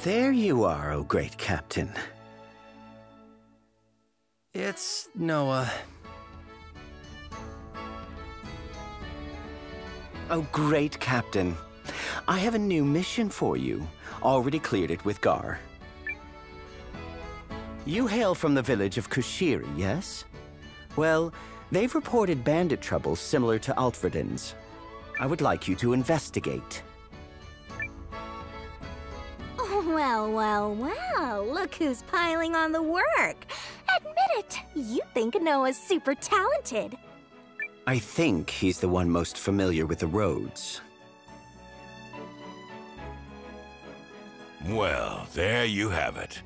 There you are, oh great captain. It's Nowa. Oh great captain. I have a new mission for you. Already cleared it with Gar. You hail from the village of Kushiri, yes? Well, they've reported bandit troubles similar to Allraaan's. I would like you to investigate. Well, look who's piling on the work. Admit it, you think Noah's super talented. I think he's the one most familiar with the roads. Well, there you have it.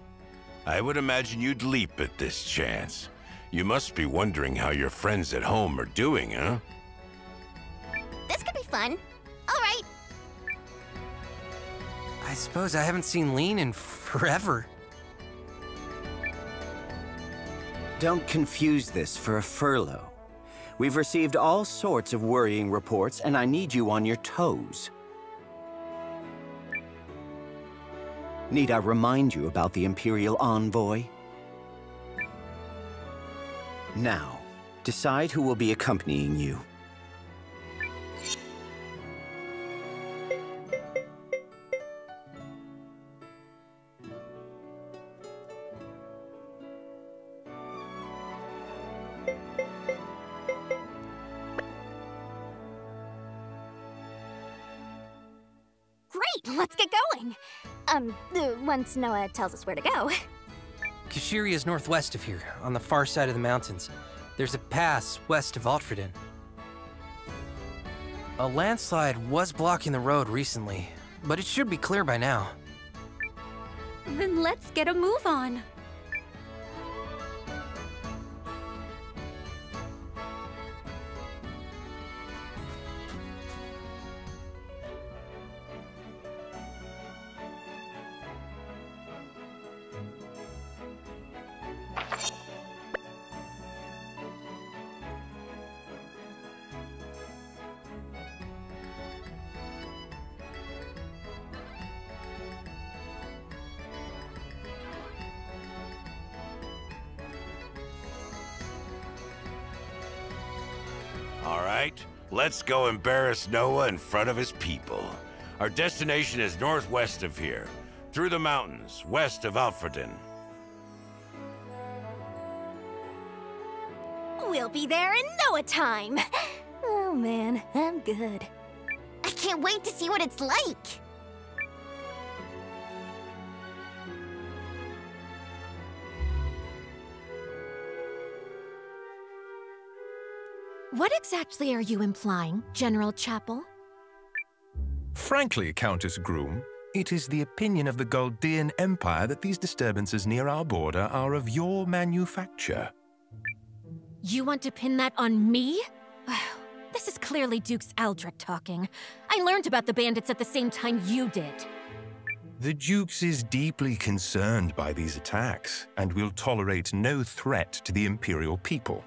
I would imagine you'd leap at this chance. You must be wondering how your friends at home are doing, huh? This could be fun. All right. I suppose I haven't seen Lean in forever. Don't confuse this for a furlough. We've received all sorts of worrying reports, and I need you on your toes. Need I remind you about the Imperial envoy? Now, decide who will be accompanying you. Great, let's get going. Once Noah tells us where to go. Kushiri is northwest of here, on the far side of the mountains. There's a pass west of Allraan. A landslide was blocking the road recently, but it should be clear by now. Then let's get a move on. All right, let's go embarrass Nowa in front of his people. Our destination is northwest of here, through the mountains, west of Allraan. We'll be there in no time. Oh man, I'm good. I can't wait to see what it's like. What exactly are you implying, General Chapel? Frankly, Countess Groom, it is the opinion of the Galdean Empire that these disturbances near our border are of your manufacture. You want to pin that on me? This is clearly Duke's Aldrich talking. I learned about the bandits at the same time you did. The Dukes is deeply concerned by these attacks and will tolerate no threat to the Imperial people.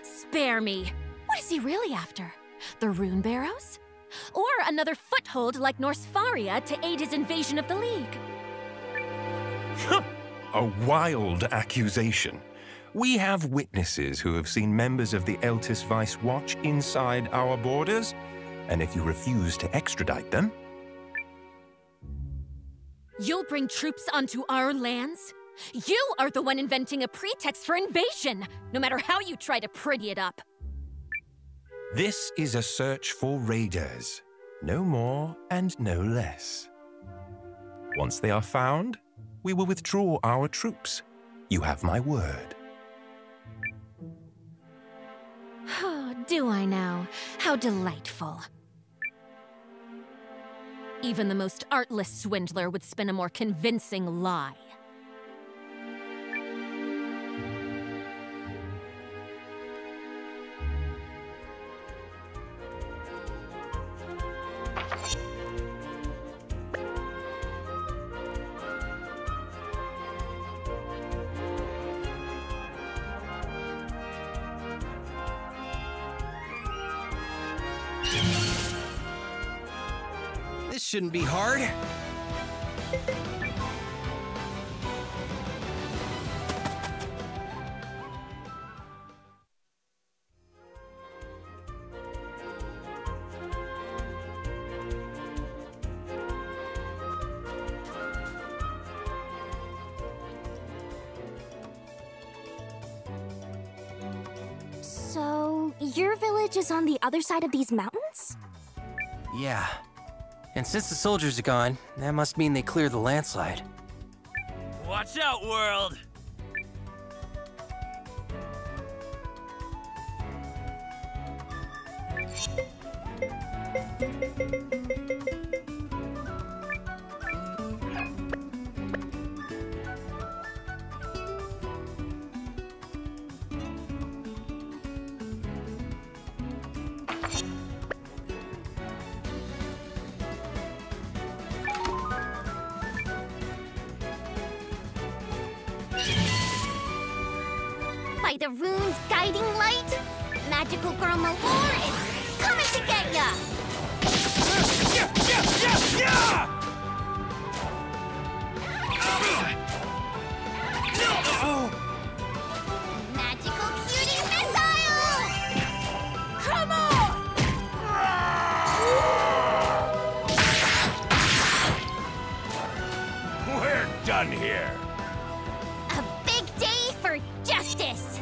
Spare me. What is he really after? The rune barrows? Or another foothold like Norsfaria to aid his invasion of the League? A wild accusation. We have witnesses who have seen members of the Eltis Vice Watch inside our borders, and if you refuse to extradite them... You'll bring troops onto our lands? You are the one inventing a pretext for invasion, no matter how you try to pretty it up. This is a search for raiders. No more and no less. Once they are found, we will withdraw our troops. You have my word. Do I now? How delightful. Even the most artless swindler would spin a more convincing lie. shouldn't be hard. So, your village is on the other side of these mountains? Yeah. And since the soldiers are gone, that must mean they cleared the landslide. Watch out, world! By the rune's guiding light, magical girl Nowa is coming to get ya! Magical cutie missile! Come on! We're done here. A big day for justice!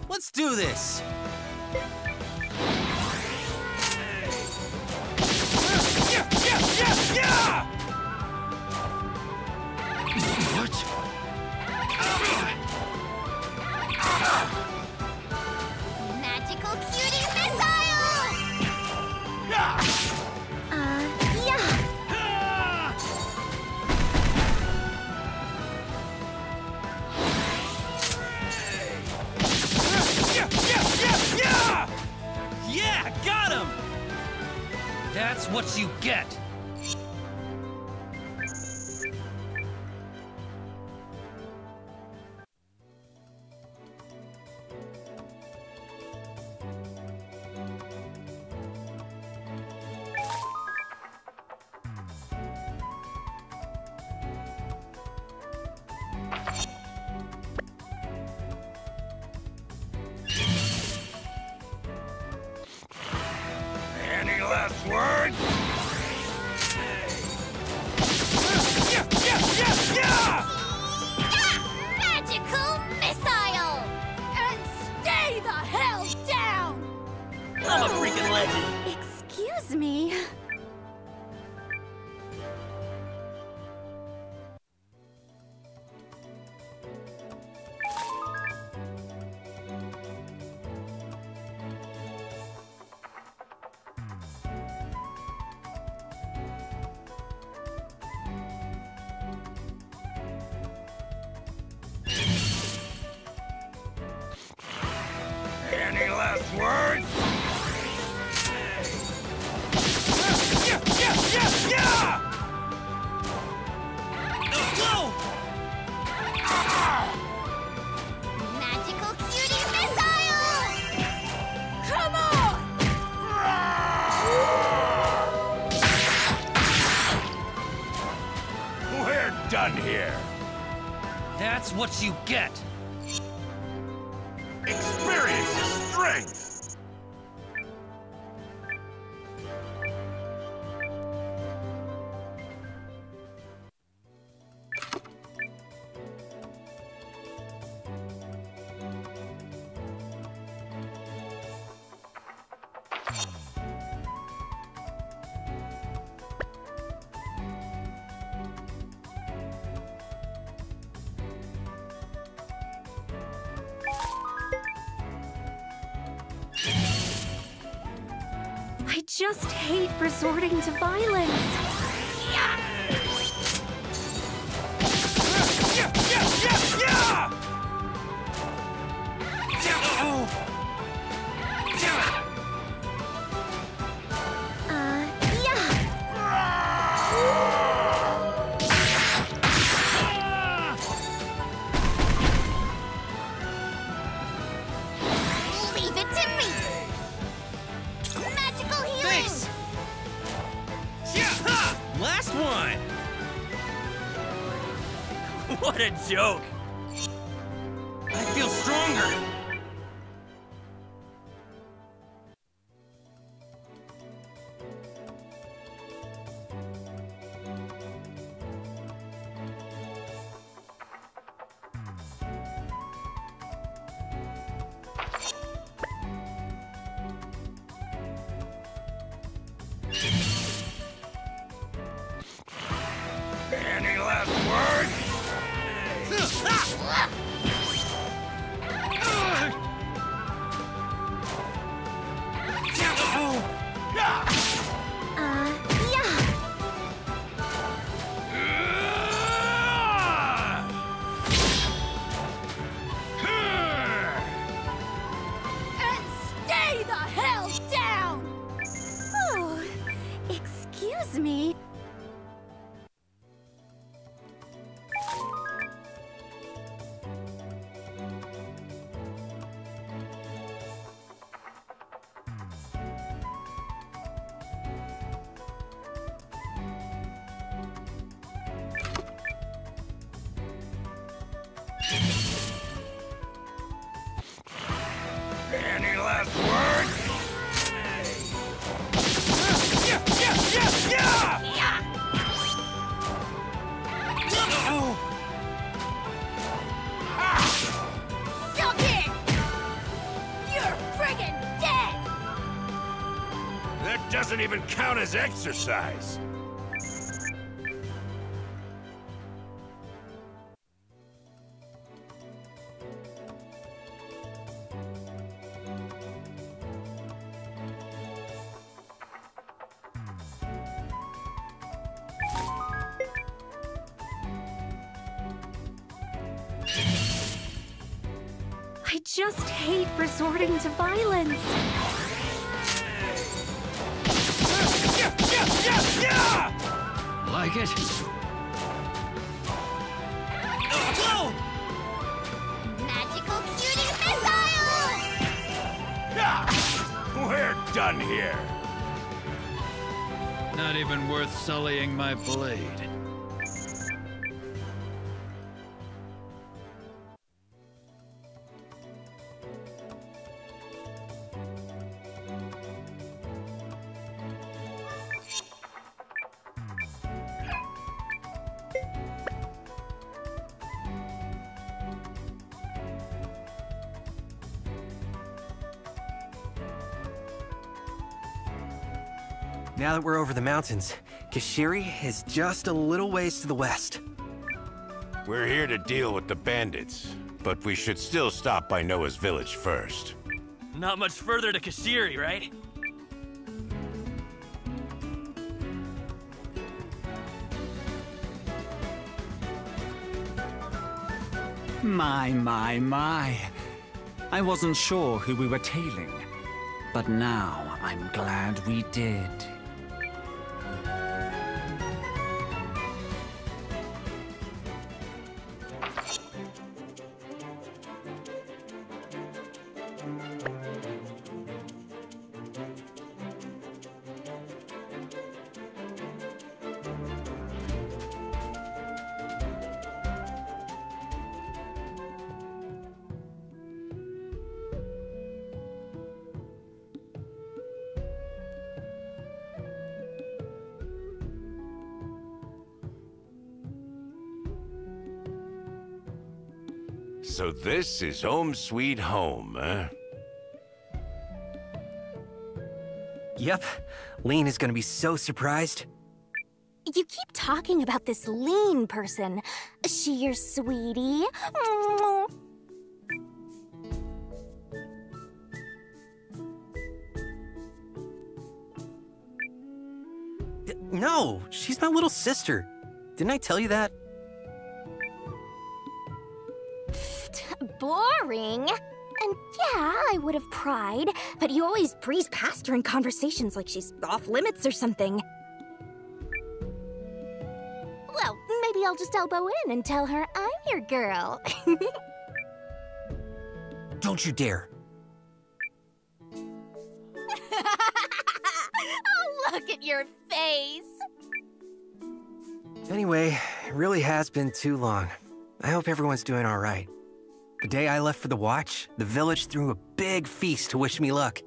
Let's do this! Magical cutie missile! Yeah! Yeah, got him! That's what you get. Any last words? Magical missile! And stay the hell down! I'm a freaking legend. Excuse me. Any last words? Whoa! Magical cutie missile! Come on! We're done here. That's what you get. Experience is strength. I just hate resorting to violence. What a joke! I feel stronger! Any last words? And stay the hell down! Oh, excuse me. Any last words? Suck it! You're friggin' dead! That doesn't even count as exercise. I just hate resorting to violence. Like it? Whoa! Magical cutie missile! We're done here. Not even worth sullying my blade. Now that we're over the mountains, Kashiri is just a little ways to the west. We're here to deal with the bandits, but we should still stop by Nowa's village first. Not much further to Kashiri, right? My. I wasn't sure who we were tailing, but now I'm glad we did. So this is home sweet home, huh? Yep, Lean is gonna be so surprised. You keep talking about this lean person. Is she your sweetie? No, she's my little sister. Didn't I tell you that? Boring. And yeah, I would have cried, but you always breeze past her in conversations like she's off limits or something. Well, maybe I'll just elbow in and tell her I'm your girl. Don't you dare. Oh, look at your face. Anyway, it really has been too long. I hope everyone's doing all right. The day I left for the watch, the village threw a big feast to wish me luck.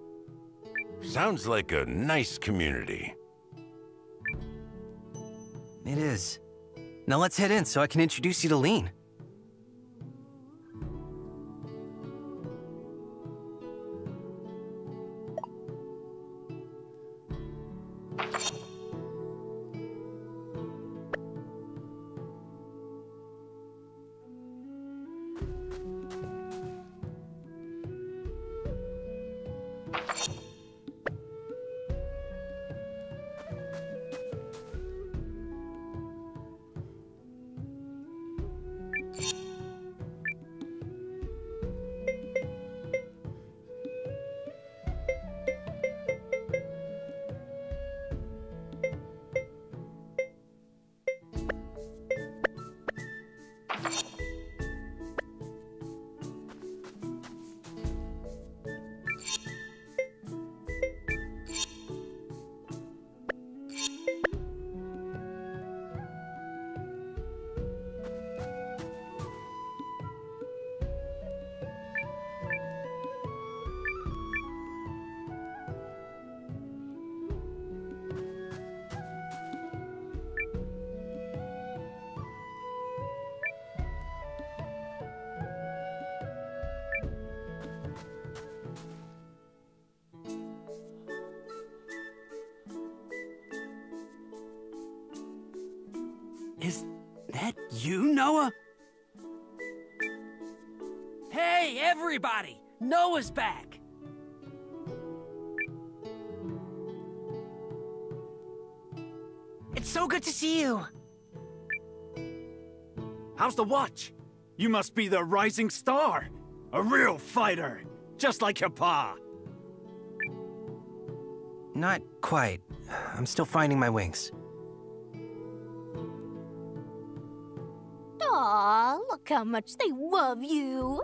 Sounds like a nice community. It is. Now let's head in so I can introduce you to Lean. Is that you, Nowa? Hey, everybody! Nowa's back! It's so good to see you! How's the watch? You must be the rising star! A real fighter! Just like your pa! Not quite. I'm still finding my wings. Aw, look how much they love you.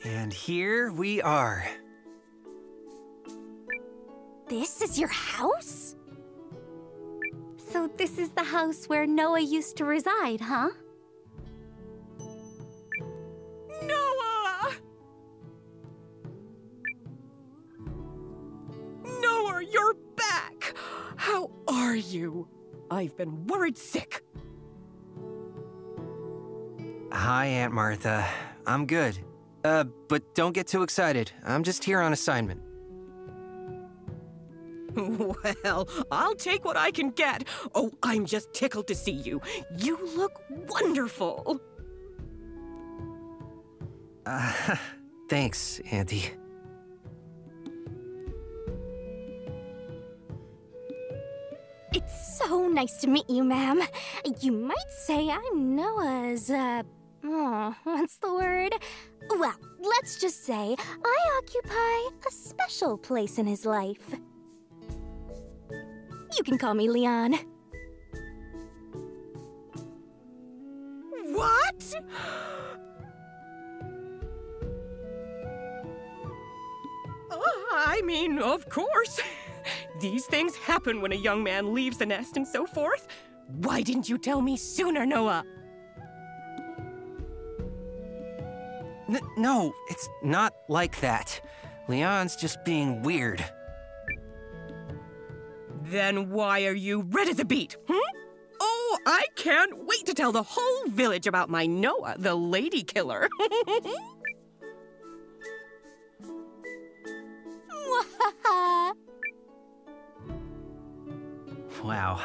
And here we are. This is your house? So this is the house where Nowa used to reside, huh? Nowa! Nowa, you're back! How are you? I've been worried sick. Hi, Aunt Martha. I'm good. But don't get too excited. I'm just here on assignment. Well, I'll take what I can get. Oh, I'm just tickled to see you. You look wonderful. Thanks, Auntie. It's so nice to meet you, ma'am. You might say I'm Noah's, what's the word? Well, let's just say I occupy a special place in his life. You can call me Leon. What? I mean, of course. These things happen when a young man leaves the nest and so forth. Why didn't you tell me sooner, Nowa? No, it's not like that. Leon's just being weird. Then why are you red as a beet, Oh, I can't wait to tell the whole village about my Nowa, the lady killer. Wow.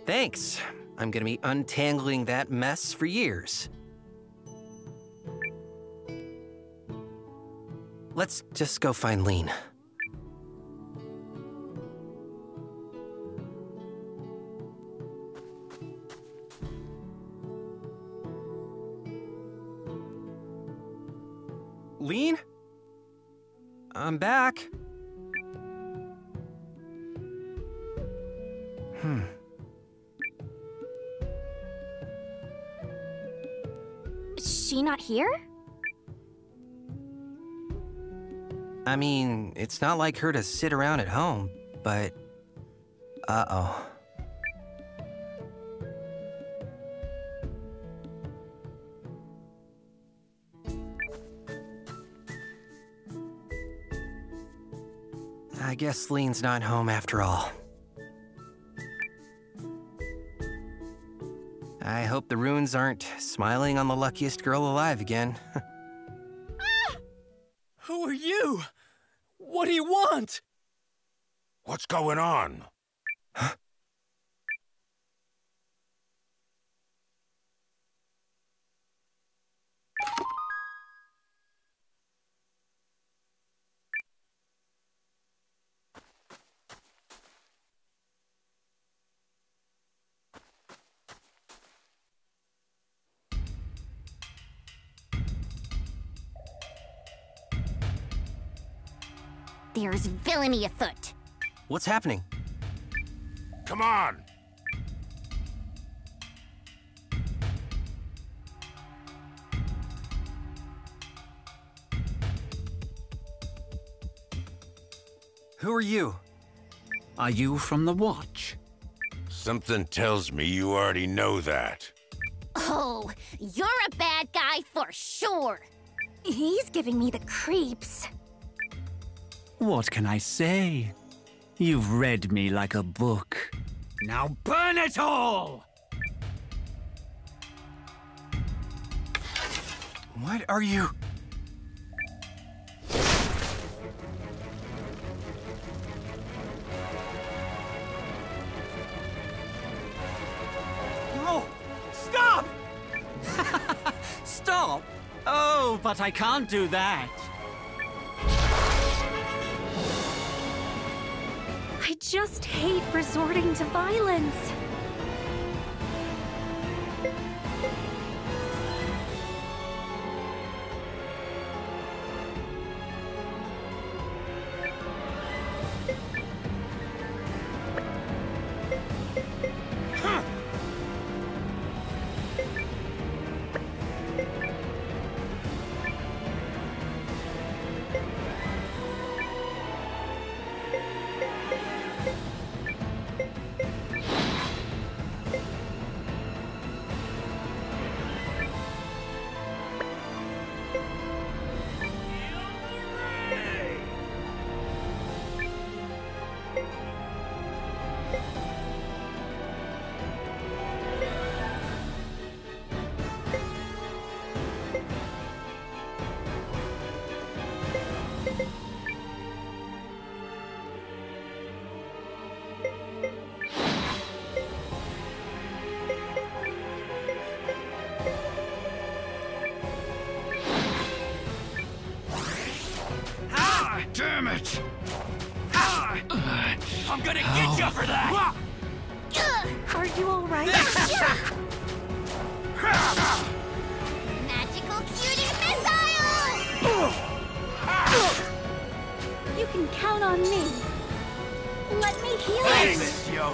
Thanks. I'm gonna be untangling that mess for years. Let's just go find Lean. Lean? I'm back. Is she not here? I mean, it's not like her to sit around at home, but... Uh-oh. I guess Lean's not home after all. I hope the runes aren't smiling on the luckiest girl alive again. Who are you? What do you want? What's going on? There's villainy afoot. What's happening? Come on! Who are you? Are you from the Watch? Something tells me you already know that. Oh, you're a bad guy for sure. He's giving me the creeps. What can I say? You've read me like a book. Now burn it all! What are you... No! Stop! Stop! Oh, but I can't do that. I just hate resorting to violence. Damn it! I'm gonna get you for that! Are you all right? Magical cutie missile! You can count on me. Let me heal I it. miss you!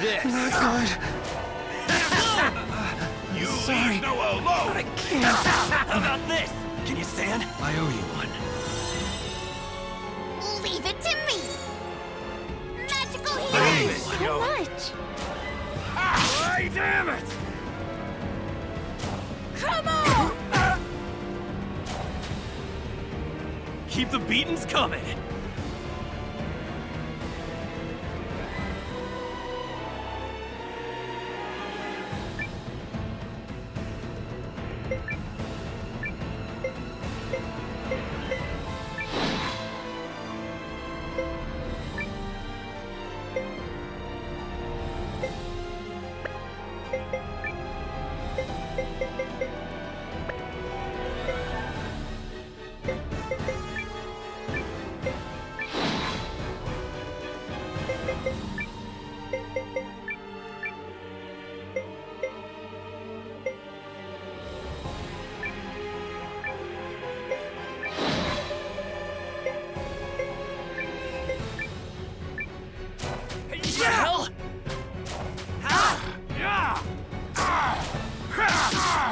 this. You leave Nowa alone! I can't. How about this? Can you stand? I owe you one. Leave it to me! Magical Hey, healing! so much! Ay, damn it! Come on! Keep the beatings coming.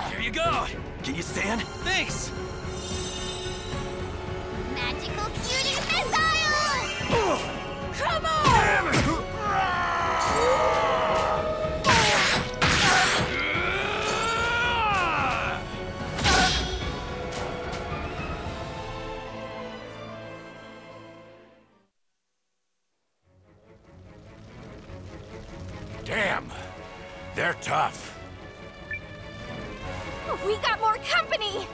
Here you go! Can you stand? Thanks. Magical cutie missile! Come on! Damn! They're tough. We got more company!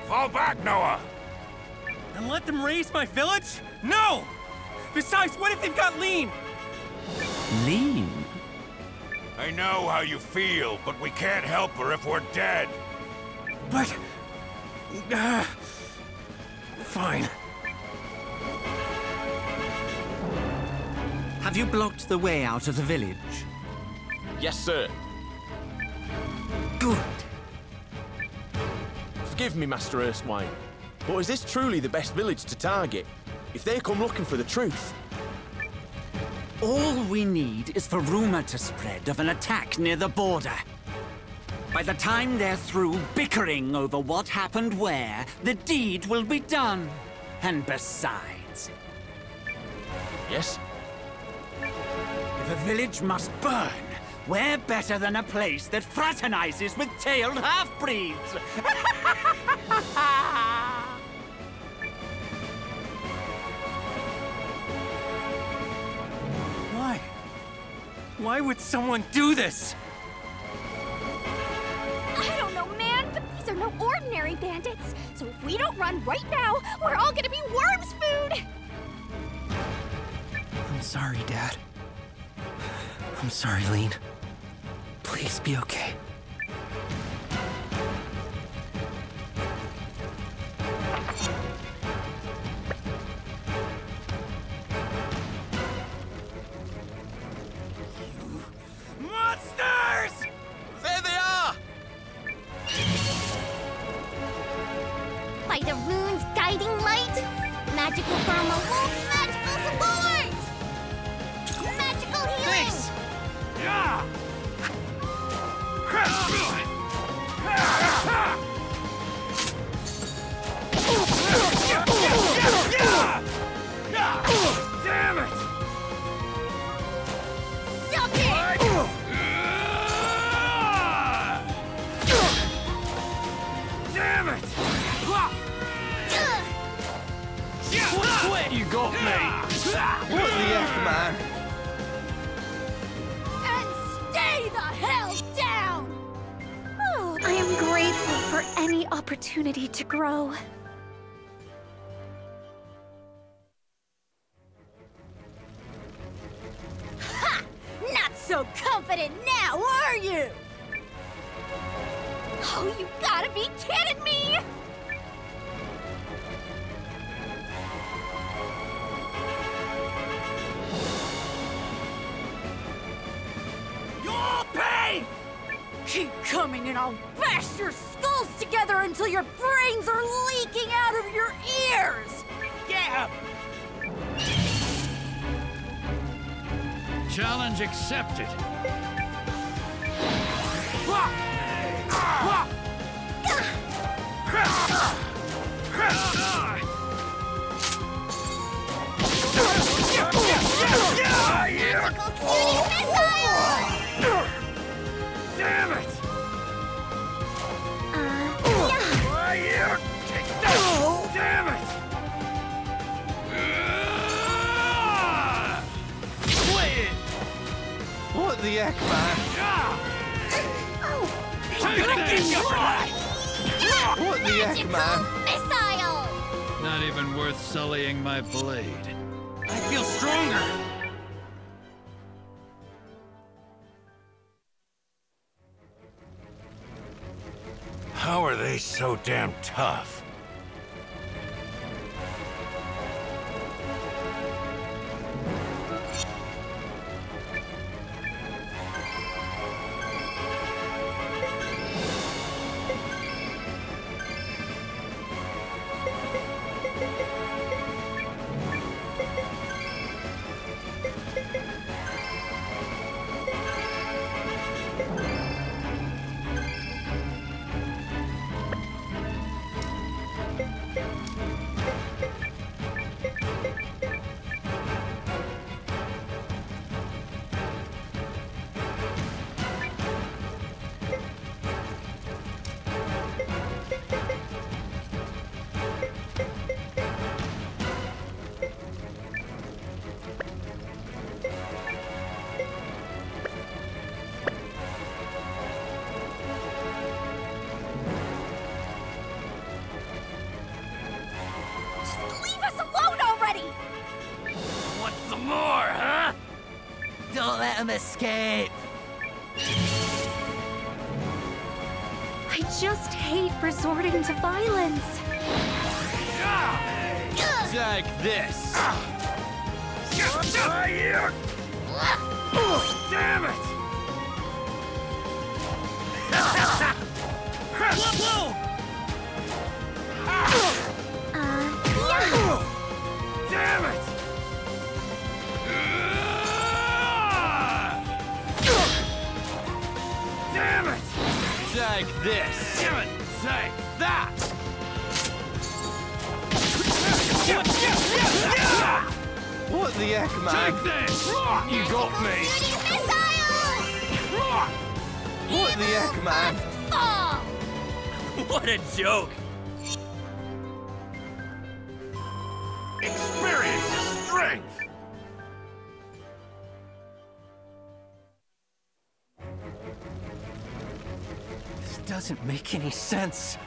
Fall back, Nowa! And let them raise my village? No! Besides, what if they've got lean? Lean? I know how you feel, but we can't help her if we're dead. But... fine. Have you blocked the way out of the village? Yes, sir. Good. Forgive me, Master Erskine, but is this truly the best village to target? If they come looking for the truth... All we need is for rumor to spread of an attack near the border. By the time they're through bickering over what happened where, the deed will be done. And besides... Yes? If a village must burn, where better than a place that fraternizes with tailed half-breeds? Why? Why would someone do this? I don't know, man, but these are no ordinary bandits. So if we don't run right now, we're all gonna be worms' food! I'm sorry, Dad. I'm sorry, Lean. Please be okay. Monsters! There they are! By the rune's guiding light, magical thermal wolf, magical support! Magical healing! Thanks! Yeah! Damn it! Suck it! Damn it! Quit! You got me! What the F, man? And stay the hell down! Oh, I am grateful for any opportunity to grow. Ha! Not so confident now, are you? Oh, you gotta be kidding me! You'll pay! Keep coming and I'll bash your skulls together until your brains are leaking out of your ears! Get him! Challenge accepted. Damn it! Take that! Damn it! What the heck, man? I'm gonna get you for that! What the heck, man? Missile! Not even worth sullying my blade. I feel stronger! How are they so damn tough? Don't let him escape! I just hate resorting to violence. Take this! Damn it! Damn it! Damn it! Take this! Damn it! Take that! What the heck, man? Take this! You got me! What the heck, man? What a joke! Experience is strength! This doesn't make any sense.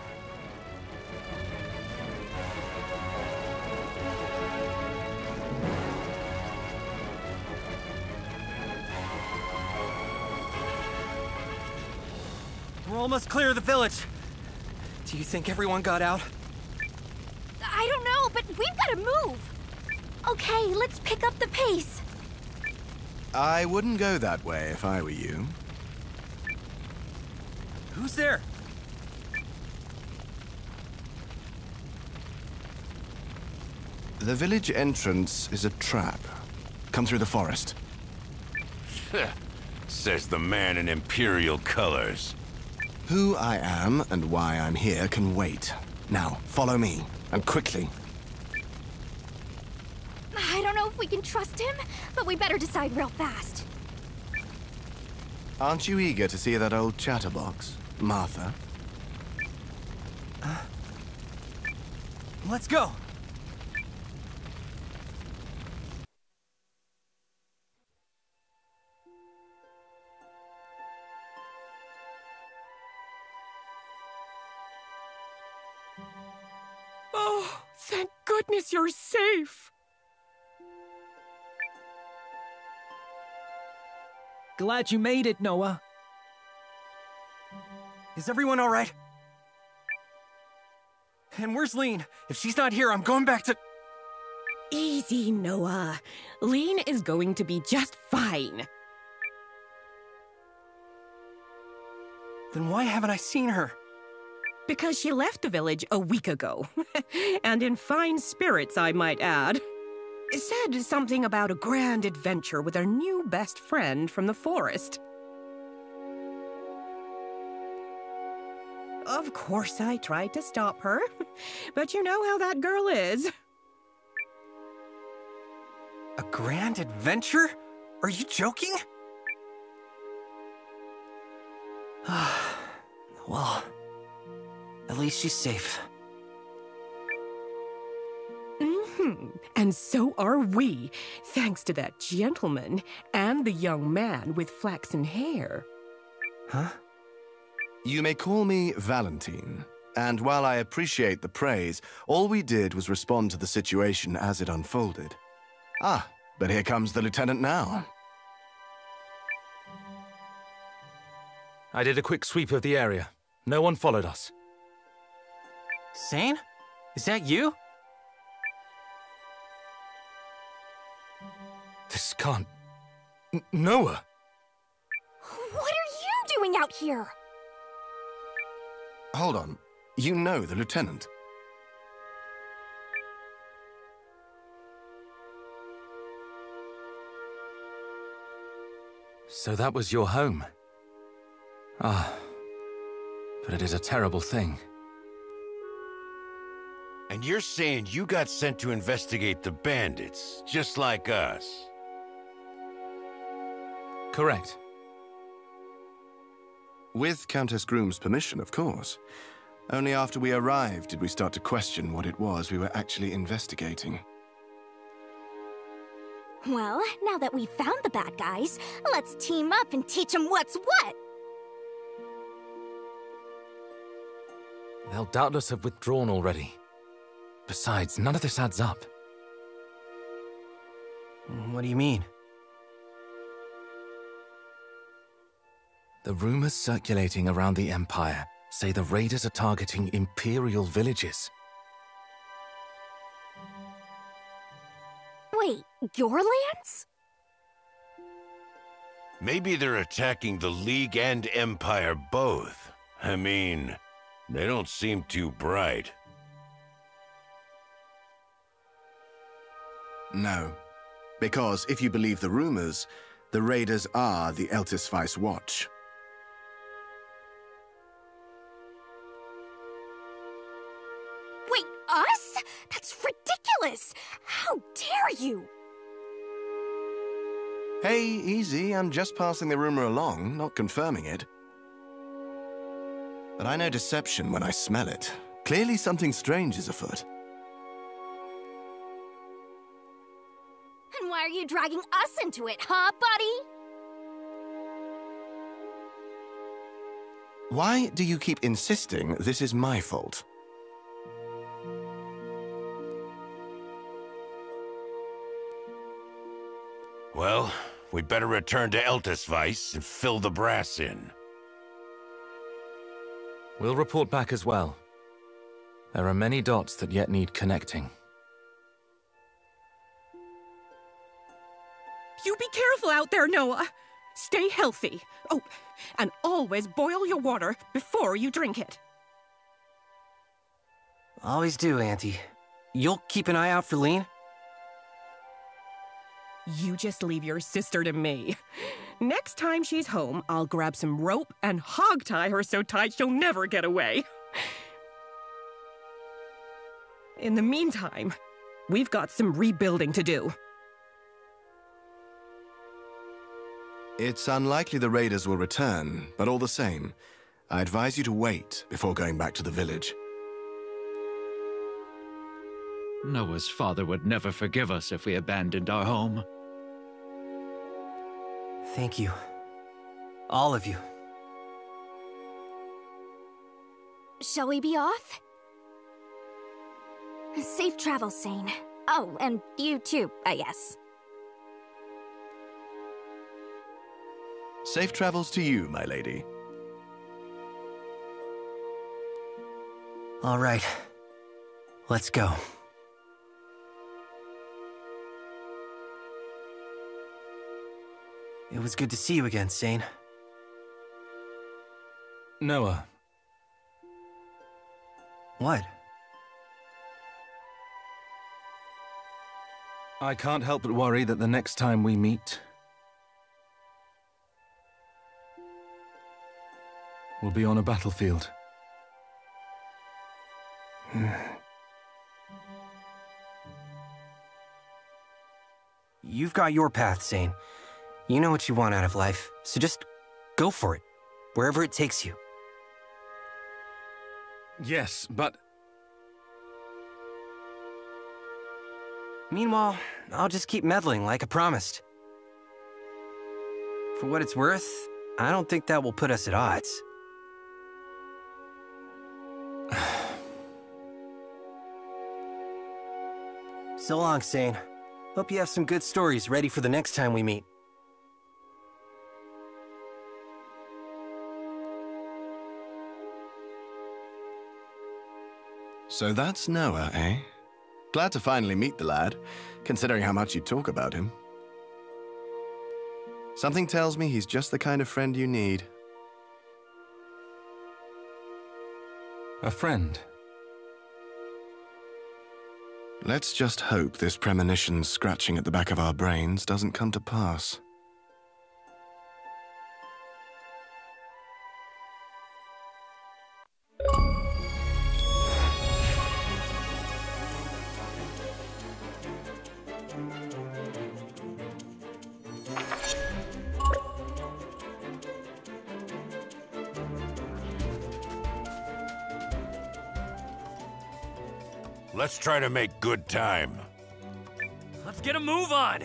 We're almost clear of the village. Do you think everyone got out? I don't know, but we've got to move. Okay, let's pick up the pace. I wouldn't go that way if I were you. Who's there? The village entrance is a trap. Come through the forest. Says the man in imperial colors. Who I am and why I'm here can wait. Now, follow me, and quickly. I don't know if we can trust him, but we better decide real fast. Aren't you eager to see that old chatterbox, Martha? Let's go! Oh, thank goodness you're safe. Glad you made it, Nowa. Is everyone all right? And where's Lean? If she's not here, I'm going back to... Easy, Nowa. Lean is going to be just fine. Then why haven't I seen her? Because she left the village a week ago. And in fine spirits, I might add. Said something about a grand adventure with our new best friend from the forest. Of course, I tried to stop her, but you know how that girl is. A grand adventure? Are you joking? Well, at least she's safe. And so are we, thanks to that gentleman and the young man with flaxen hair. Huh? You may call me Valentine, and while I appreciate the praise, all we did was respond to the situation as it unfolded. Ah, but here comes the lieutenant now. I did a quick sweep of the area. No one followed us. Seign? Is that you? This can't... Nowa! What are you doing out here? Hold on. You know the lieutenant. So that was your home? Ah, but it is a terrible thing. And you're saying you got sent to investigate the bandits, just like us? Correct. With Countess Groom's permission, of course. Only after we arrived did we start to question what it was we were actually investigating. Well, now that we've found the bad guys, let's team up and teach them what's what! They'll doubtless have withdrawn already. Besides, none of this adds up. What do you mean? The rumors circulating around the Empire say the raiders are targeting imperial villages. Wait, your lands? Maybe they're attacking the League and Empire both. I mean, they don't seem too bright. No. Because if you believe the rumors, the raiders are the Eltisvice Watch. Wait, us? That's ridiculous! How dare you! Hey, easy, I'm just passing the rumor along, not confirming it. But I know deception when I smell it. Clearly something strange is afoot. And why are you dragging us into it, huh, buddy? Why do you keep insisting this is my fault? Well, we'd better return to Eltisvice and fill the brass in. We'll report back as well. There are many dots that yet need connecting. You be careful out there, Nowa. Stay healthy. Oh, and always boil your water before you drink it. Always do, Auntie. You'll keep an eye out for Lean? You just leave your sister to me. Next time she's home, I'll grab some rope and hog-tie her so tight she'll never get away. In the meantime, we've got some rebuilding to do. It's unlikely the raiders will return, but all the same, I advise you to wait before going back to the village. Noah's father would never forgive us if we abandoned our home. Thank you. All of you. Shall we be off? Safe travels, Seign. Oh, and you too, I guess. Safe travels to you, my lady. All right. Let's go. It was good to see you again, Seign. Nowa. What? I can't help but worry that the next time we meet, we'll be on a battlefield. You've got your path, Seign. You know what you want out of life, so just go for it, wherever it takes you. Yes, but... Meanwhile, I'll just keep meddling like I promised. For what it's worth, I don't think that will put us at odds. So long, Seign. Hope you have some good stories ready for the next time we meet. So that's Nowa, eh? Glad to finally meet the lad, considering how much you talk about him. Something tells me he's just the kind of friend you need. A friend? Let's just hope this premonition scratching at the back of our brains doesn't come to pass. Let's try to make good time. Let's get a move on!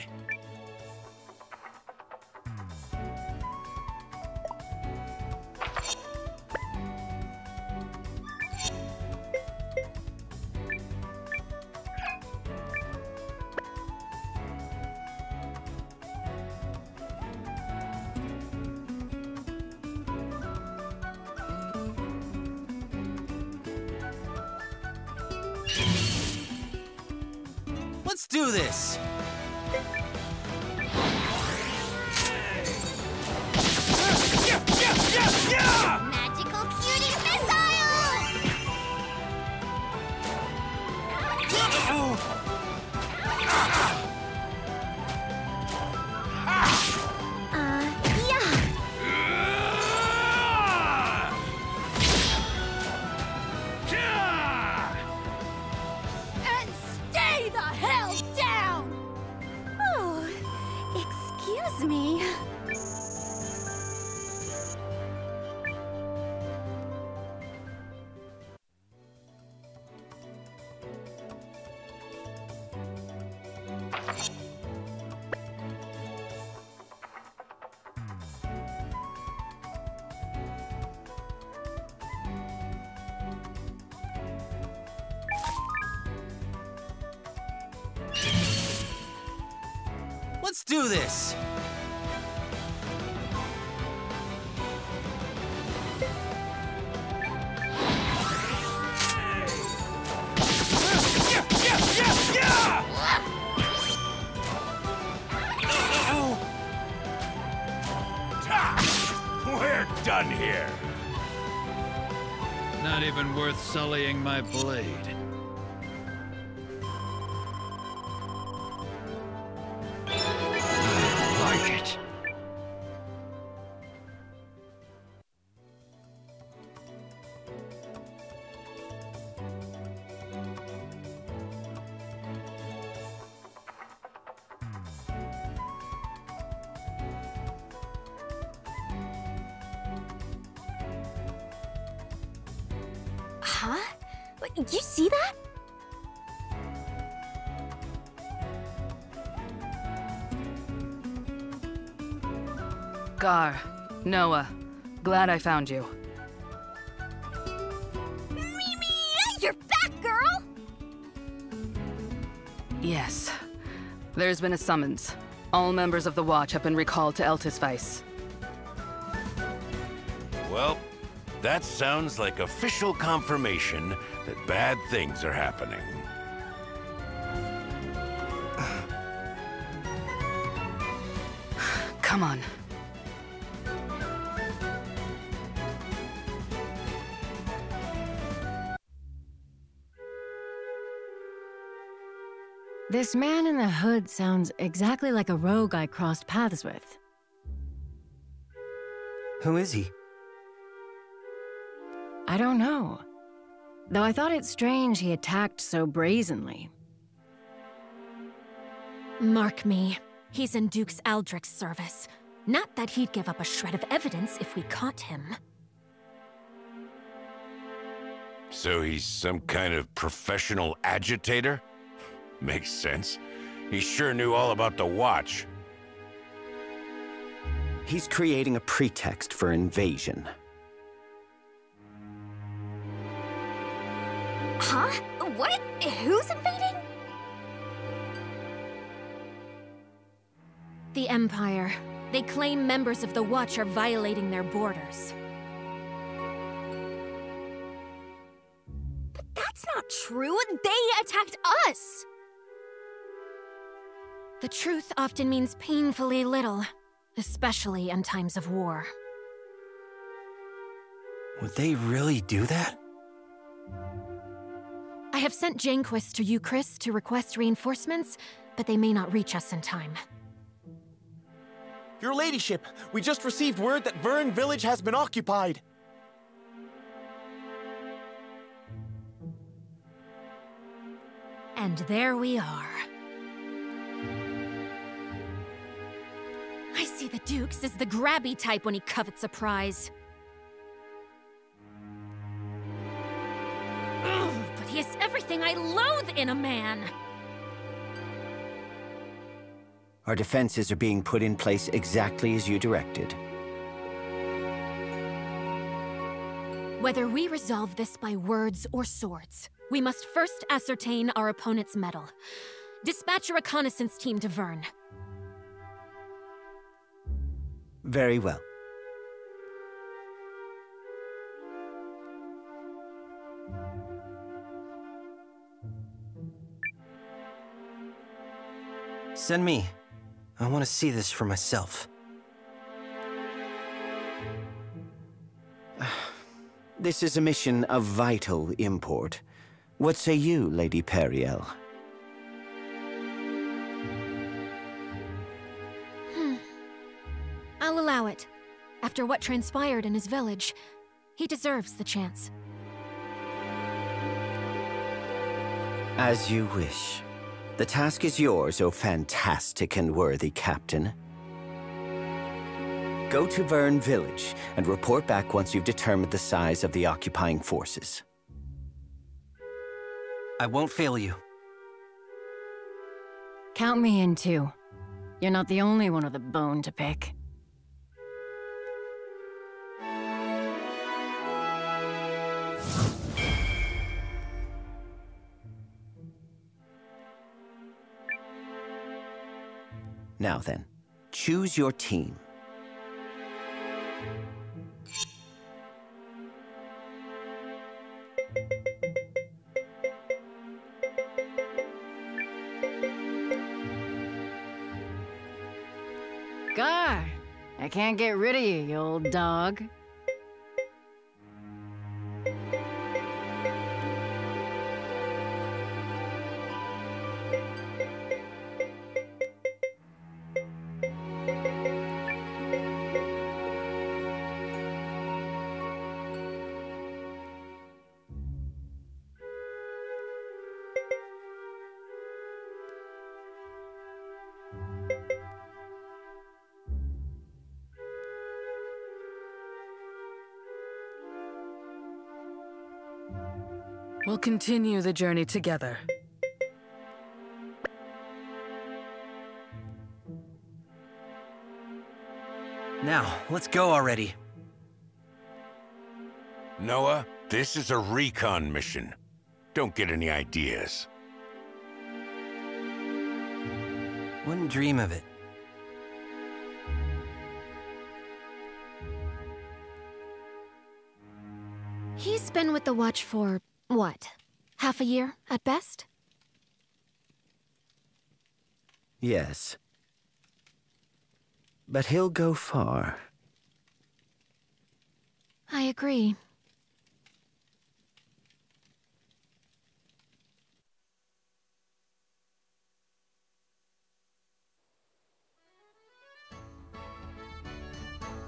Let's do this! Magical cutie missile! And stay the hell down! Oh, excuse me. Let's do this! We're done here. Not even worth sullying my blade. Like it. Huh? Did you see that? Gar, Nowa, glad I found you. Mimi, you're back, girl! Yes. There's been a summons. All members of the Watch have been recalled to Eltisvice. Well, that sounds like official confirmation that bad things are happening. Come on. This man in the hood sounds exactly like a rogue I crossed paths with. Who is he? I don't know. Though I thought it strange he attacked so brazenly. Mark me. He's in Duke's Aldrich's service. Not that he'd give up a shred of evidence if we caught him. So he's some kind of professional agitator? Makes sense. He sure knew all about the Watch. He's creating a pretext for invasion. Huh? What? Who's invading? The Empire. They claim members of the Watch are violating their borders. But that's not true. They attacked us! The truth often means painfully little, especially in times of war. Would they really do that? I have sent Janequist to Euchrist to request reinforcements, but they may not reach us in time. Your ladyship, we just received word that Vern village has been occupied. And there we are. I see the Duke's is the grabby type when he covets a prize. Ugh, but he has everything I loathe in a man! Our defenses are being put in place exactly as you directed. Whether we resolve this by words or swords, we must first ascertain our opponent's mettle. Dispatch a reconnaissance team to Vern. Very well. Send me. I want to see this for myself. This is a mission of vital import. What say you, Lady Periel? I'll allow it. After what transpired in his village, he deserves the chance. As you wish. The task is yours, O fantastic and worthy captain. Go to Vern Village and report back once you've determined the size of the occupying forces. I won't fail you. Count me in too. You're not the only one with a bone to pick. Now then, choose your team. Gar, I can't get rid of you, you old dog. We'll continue the journey together. Now, let's go already. Nowa, this is a recon mission. Don't get any ideas. Wouldn't dream of it. He's been with the Watch for, what, half a year at best? Yes. But he'll go far. I agree.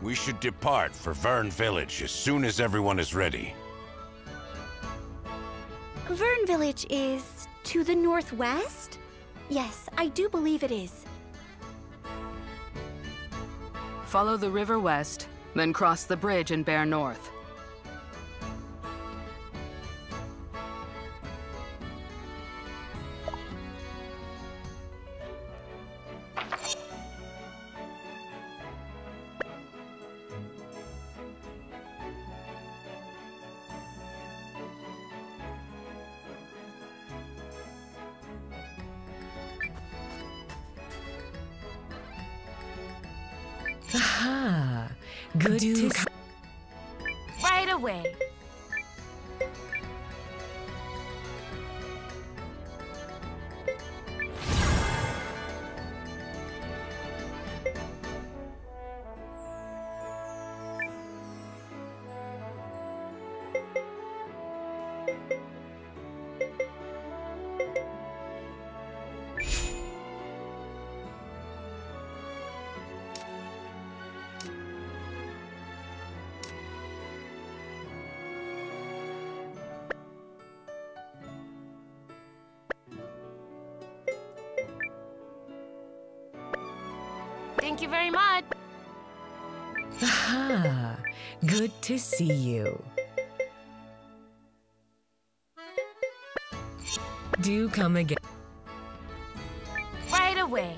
We should depart for Vern Village as soon as everyone is ready. Vern Village is to the northwest? Yes, I do believe it is. Follow the river west, then cross the bridge and bear north. Aha! Good to see. Right away. Thank you very much. Aha! Good to see you. Do come again. Right away.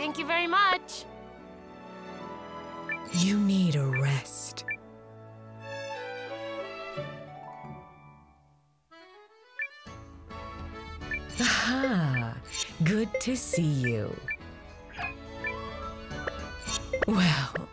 Thank you very much. You need a rest. Aha! Good to see you. Well...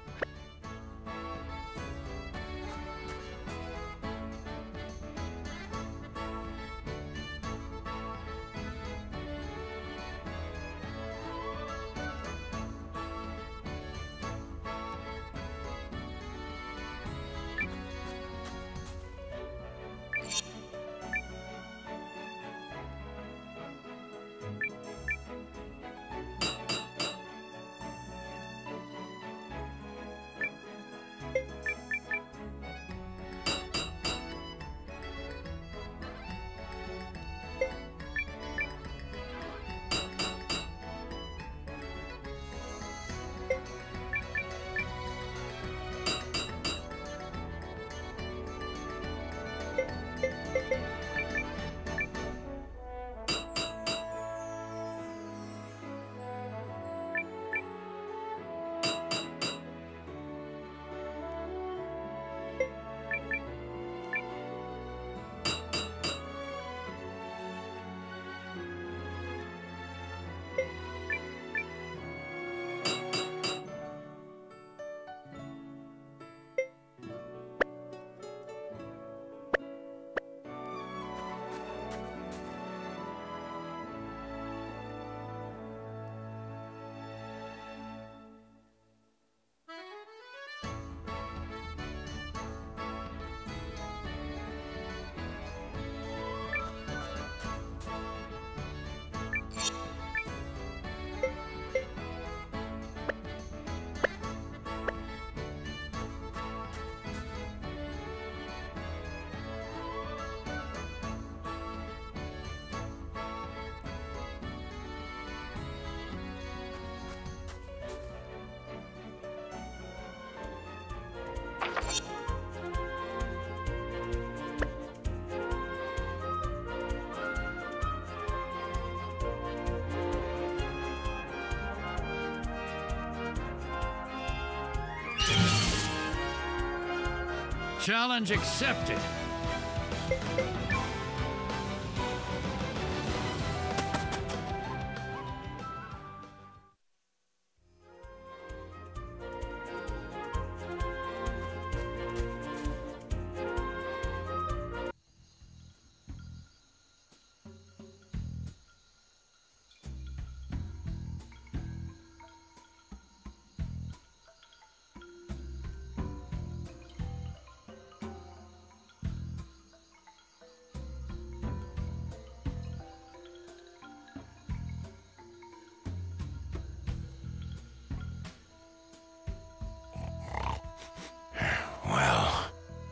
Challenge accepted.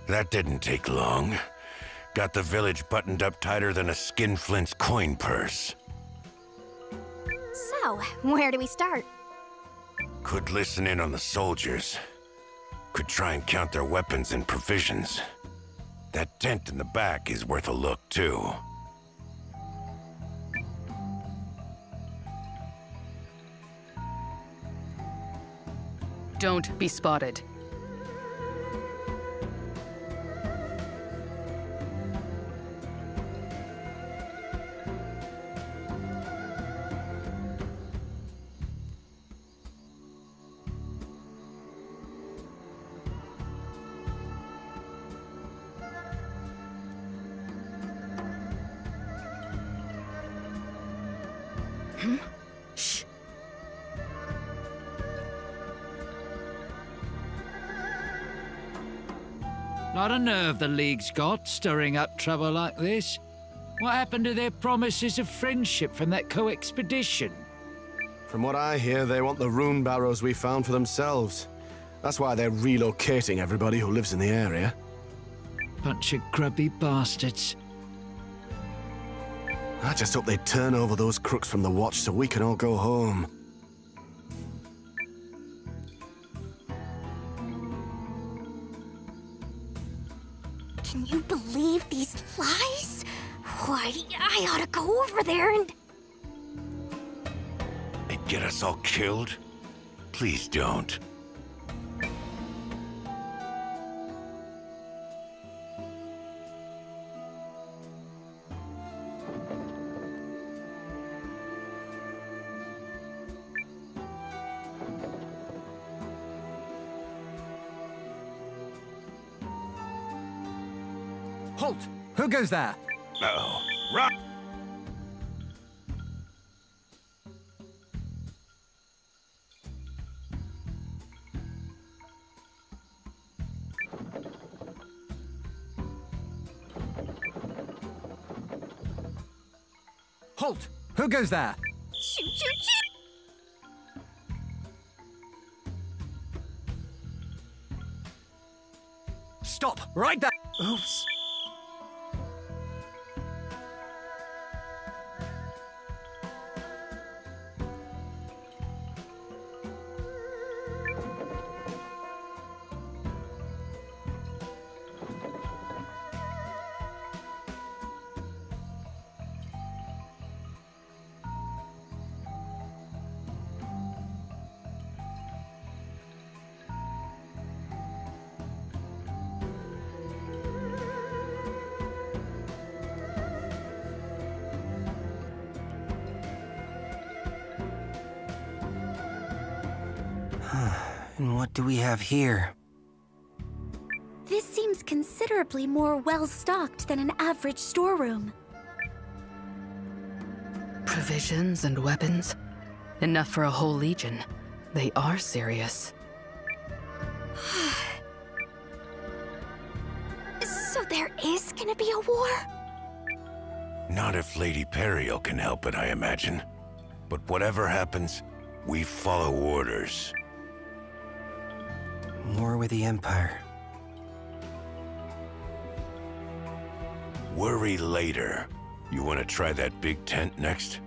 That didn't take long. Got the village buttoned up tighter than a skinflint's coin purse. So, where do we start? Could listen in on the soldiers. Could try and count their weapons and provisions. That tent in the back is worth a look, too. Don't be spotted. Shh. Not a nerve the League's got, stirring up trouble like this. What happened to their promises of friendship from that co-expedition? From what I hear, they want the rune barrows we found for themselves. That's why they're relocating everybody who lives in the area. Bunch of grubby bastards. I just hope they turn over those crooks from the Watch so we can all go home. Can you believe these lies? Why, I ought to go over there and Get us all killed? Please don't. Halt! Who goes there? Uh-oh. Run! Halt! Who goes there? shoot, shoot, shoot! Stop! Right there! Oops. And what do we have here? This seems considerably more well-stocked than an average storeroom. Provisions and weapons. Enough for a whole legion. They are serious. So there is gonna be a war? Not if Lady Imperial can help it, I imagine. But whatever happens, we follow orders. War with the Empire. Worry later. You want to try that big tent next?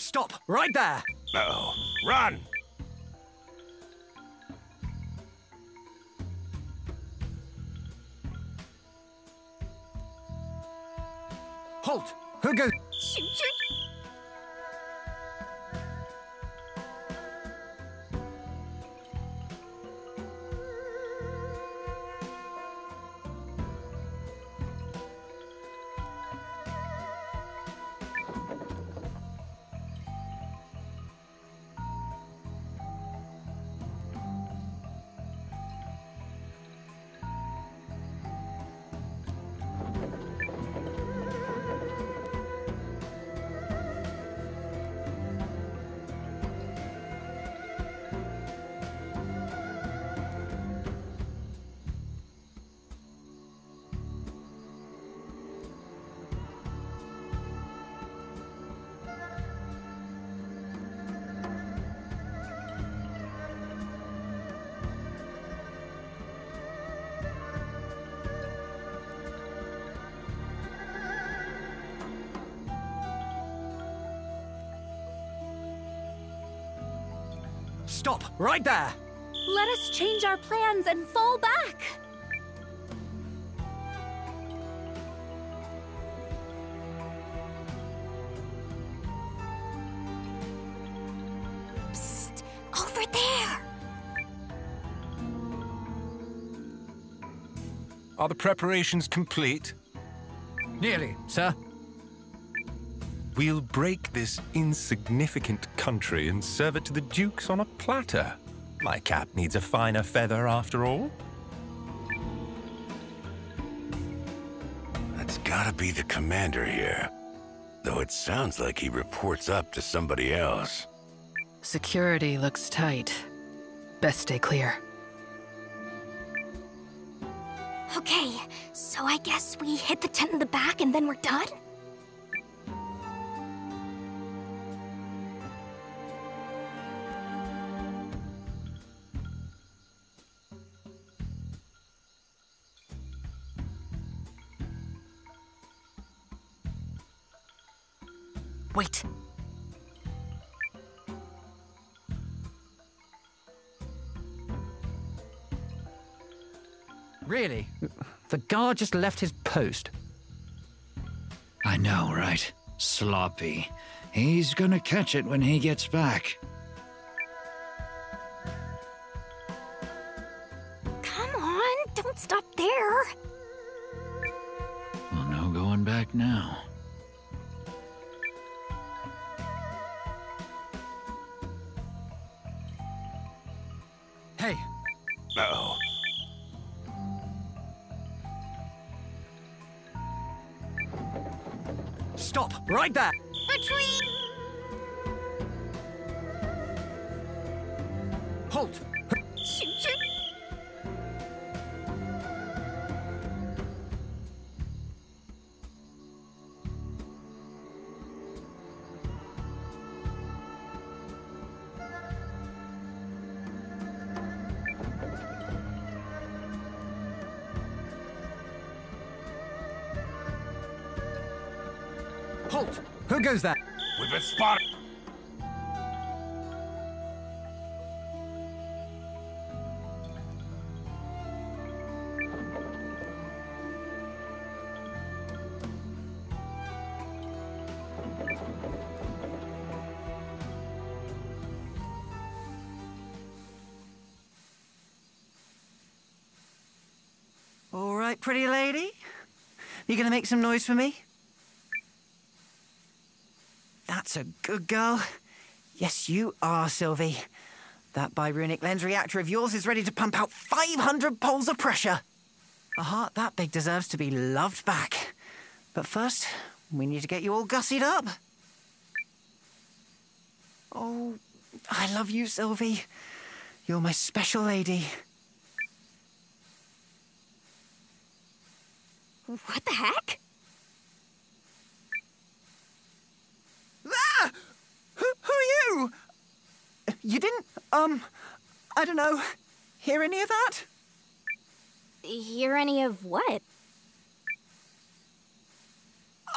Stop! Right there! Uh-oh. Run! Halt! Who goes... Shoot, shoot! Stop! Right there! Let us change our plans and fall back! Psst! Over there! Are the preparations complete? Nearly, sir. We'll break this insignificant country and serve it to the dukes on a platter. My cap needs a finer feather, after all. That's gotta be the commander here. Though it sounds like he reports up to somebody else. Security looks tight. Best stay clear. Okay, so I guess we hit the tent in the back and then we're done? Wait. Really? The guard just left his post. I know, right? Sloppy. He's gonna catch it when he gets back. Come on, don't stop there. Well, no going back now. Hey. Uh-oh. Stop! Right there! Retreat! Halt! Shoot, shoot! Halt! Who goes there? We've been spotted! All right, pretty lady? You gonna make some noise for me? That's a good girl. Yes, you are, Sylvie. That birunic lens reactor of yours is ready to pump out 500 poles of pressure. A heart that big deserves to be loved back. But first, we need to get you all gussied up. Oh, I love you, Sylvie. You're my special lady. What the heck? Ah! Who are you? You didn't, I don't know, hear any of that? Hear any of what?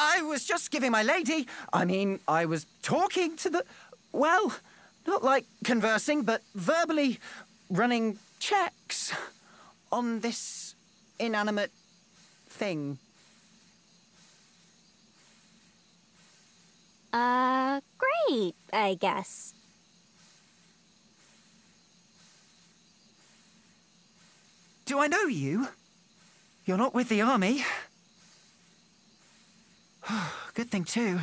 I was just giving my lady... I was talking to the... Well, not like conversing, but verbally running checks on this inanimate thing. Great, I guess. Do I know you? You're not with the army. Good thing, too.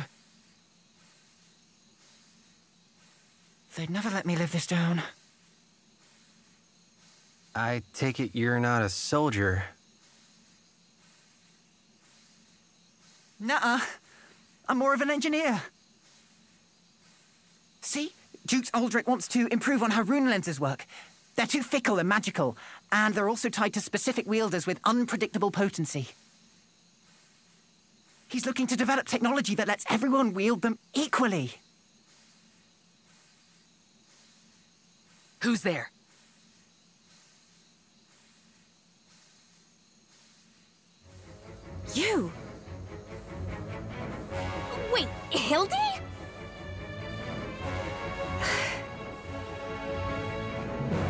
They'd never let me live this down. I take it you're not a soldier. Nuh-uh. I'm more of an engineer. See? Duke Aldrich wants to improve on how rune-lenses work. They're too fickle and magical, and they're also tied to specific wielders with unpredictable potency. He's looking to develop technology that lets everyone wield them equally. Who's there? You! Wait, Hildy?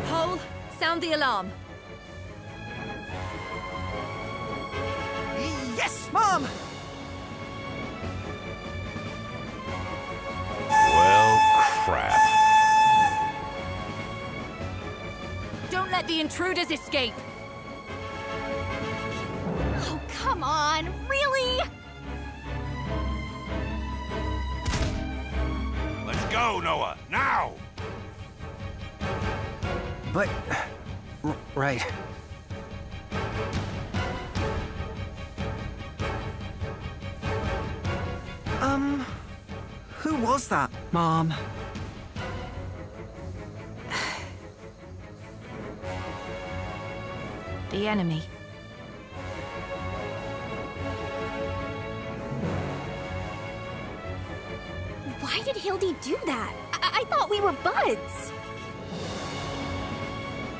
Pole, sound the alarm. Yes, Mom! Well, crap. Don't let the intruders escape. Oh, come on, really? Let's go, Nowa, now! But... right. Who was that, Mom? The enemy. Why did Hildy do that? I thought we were buds.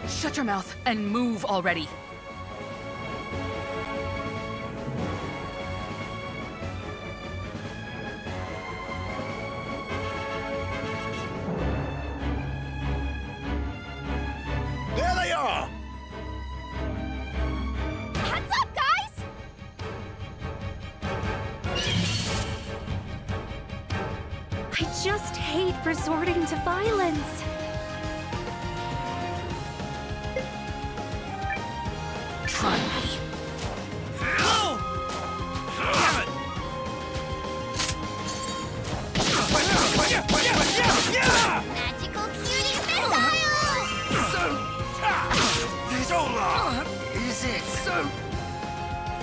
Shut your mouth and move already. There they are! Heads up, guys! I just hate resorting to violence. Try me. Magical cutie missile! So long! Is it?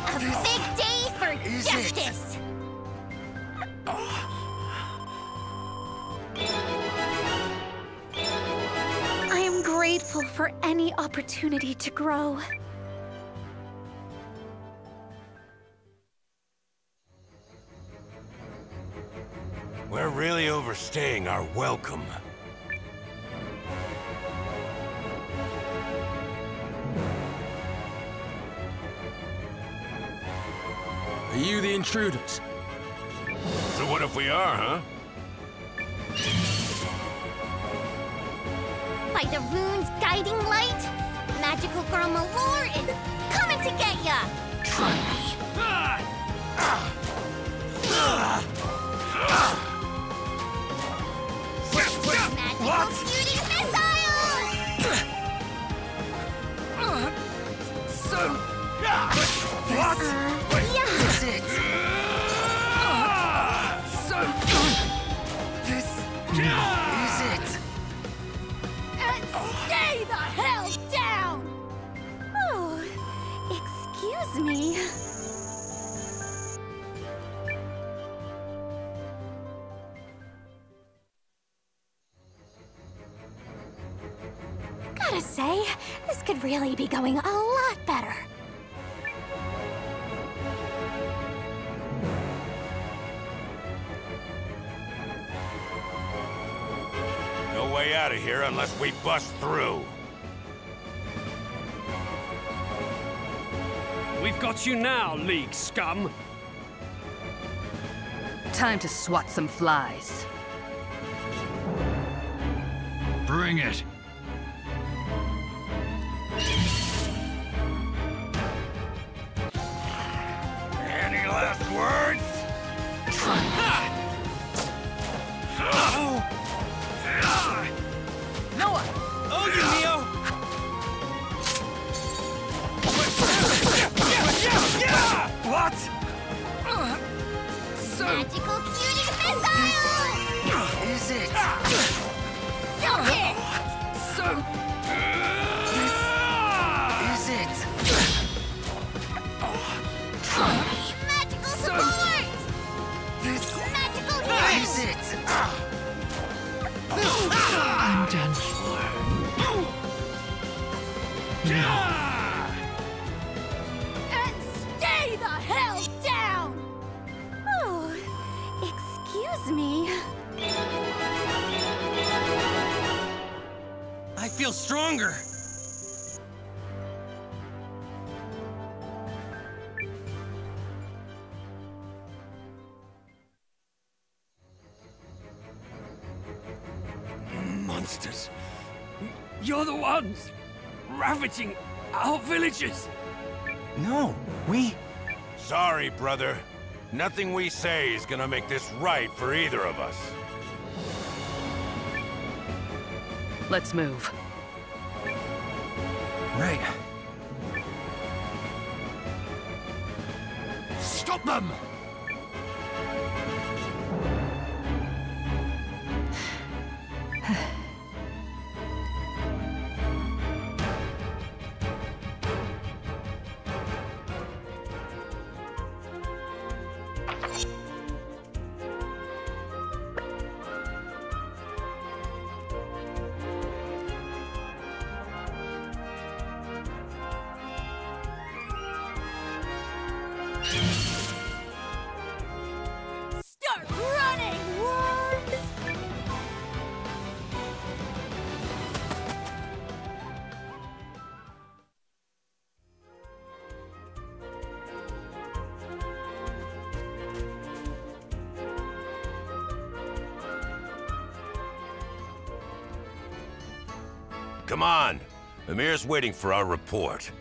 A big day for Is justice! I am grateful for any opportunity to grow. We're really overstaying our welcome. Are you the intruders? So what if we are, huh? By the rune's guiding light, Magical Girl Malore is coming to get ya! Try me. Magical cutie missile! What? Yeah. Is it? This is it. And stay the hell down! Oh, excuse me. Gotta say, this could really be going a lot better. No way out of here unless we bust through. We've got you now, League scum. Time to swat some flies. Bring it. Any last words? Nowa! Oh, you, Neo! What? Magical cutie missile! Is it? Stop it! Is it? Magical support! Magical healing! Is it? I'm done for. And stay the hell down! Oh, excuse me. I feel stronger. Monsters. You're the ones ravaging our villages. No, we... Sorry, brother. Nothing we say is gonna make this right for either of us. Let's move. Right. Stop them! Start running, worms! Come on. Amir's waiting for our report.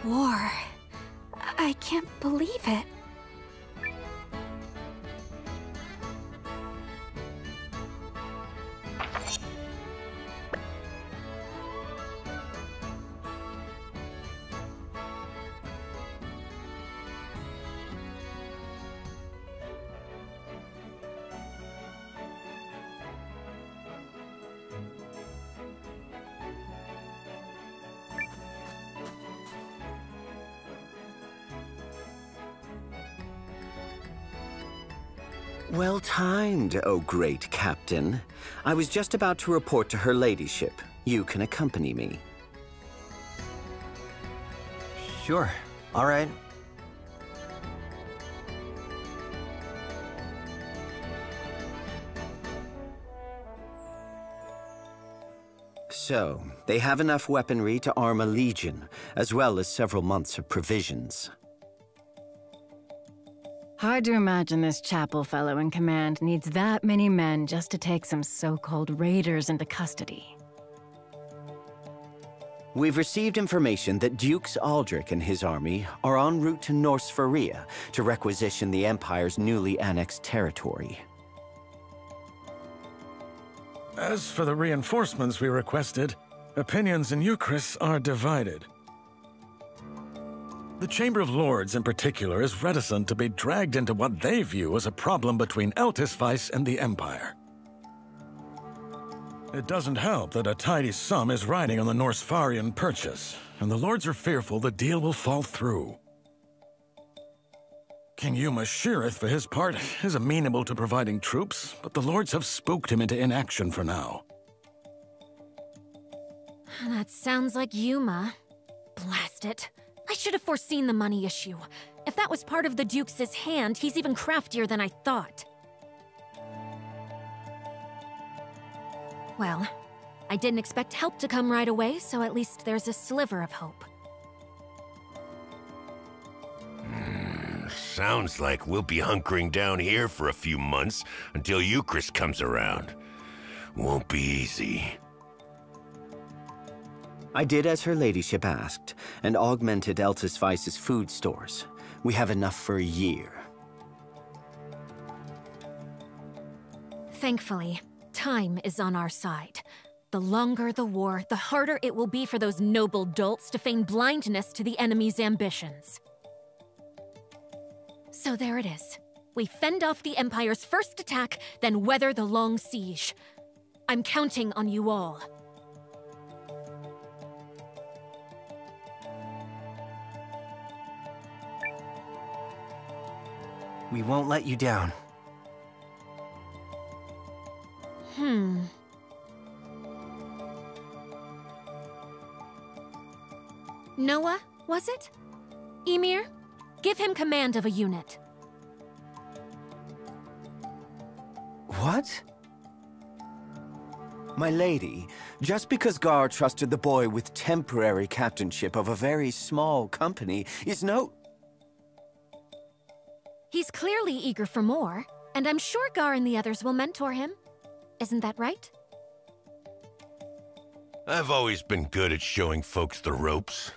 War. I can't believe it. Well timed, oh great captain. I was just about to report to her ladyship. You can accompany me. Sure. All right. So, they have enough weaponry to arm a legion, as well as several months of provisions. Hard to imagine this chapel fellow in command needs that many men just to take some so-called raiders into custody. We've received information that Dukes Aldrich and his army are en route to Norsfaria to requisition the Empire's newly annexed territory. As for the reinforcements we requested, opinions in Euchris are divided. The Chamber of Lords in particular is reticent to be dragged into what they view as a problem between Eltisvice and the Empire. It doesn't help that a tidy sum is riding on the Norsfarian purchase, and the Lords are fearful the deal will fall through. King Yuma Shirith, for his part, is amenable to providing troops, but the Lords have spooked him into inaction for now. That sounds like Yuma. Blast it. I should have foreseen the money issue. If that was part of the Duke's hand, he's even craftier than I thought. Well, I didn't expect help to come right away, so at least there's a sliver of hope. Sounds like we'll be hunkering down here for a few months until Eucharist comes around. Won't be easy. I did as her ladyship asked, and augmented Eltisvice's food stores. We have enough for a year. Thankfully, time is on our side. The longer the war, the harder it will be for those noble dolts to feign blindness to the enemy's ambitions. So there it is. We fend off the Empire's first attack, then weather the long siege. I'm counting on you all. We won't let you down. Nowa, was it? Ymir? Give him command of a unit. What? My lady, just because Gar trusted the boy with temporary captainship of a very small company is no... He's clearly eager for more, and I'm sure Gar and the others will mentor him. Isn't that right? I've always been good at showing folks the ropes.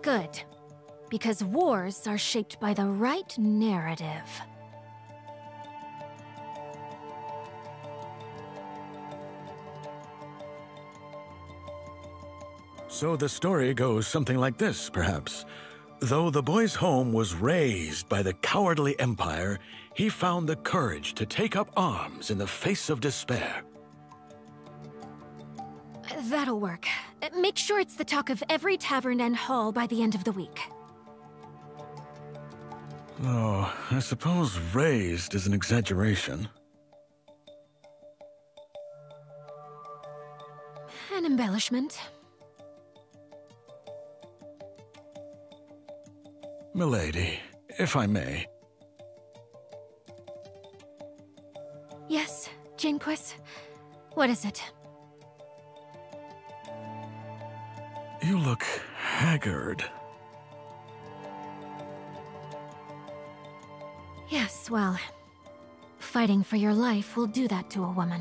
Good. Because wars are shaped by the right narrative. So the story goes something like this, perhaps. Though the boy's home was razed by the cowardly Empire, he found the courage to take up arms in the face of despair. That'll work. Make sure it's the talk of every tavern and hall by the end of the week. Oh, I suppose razed is an exaggeration. An embellishment. Milady, if I may. Yes, Janequis. What is it? You look haggard. Yes, well, fighting for your life will do that to a woman.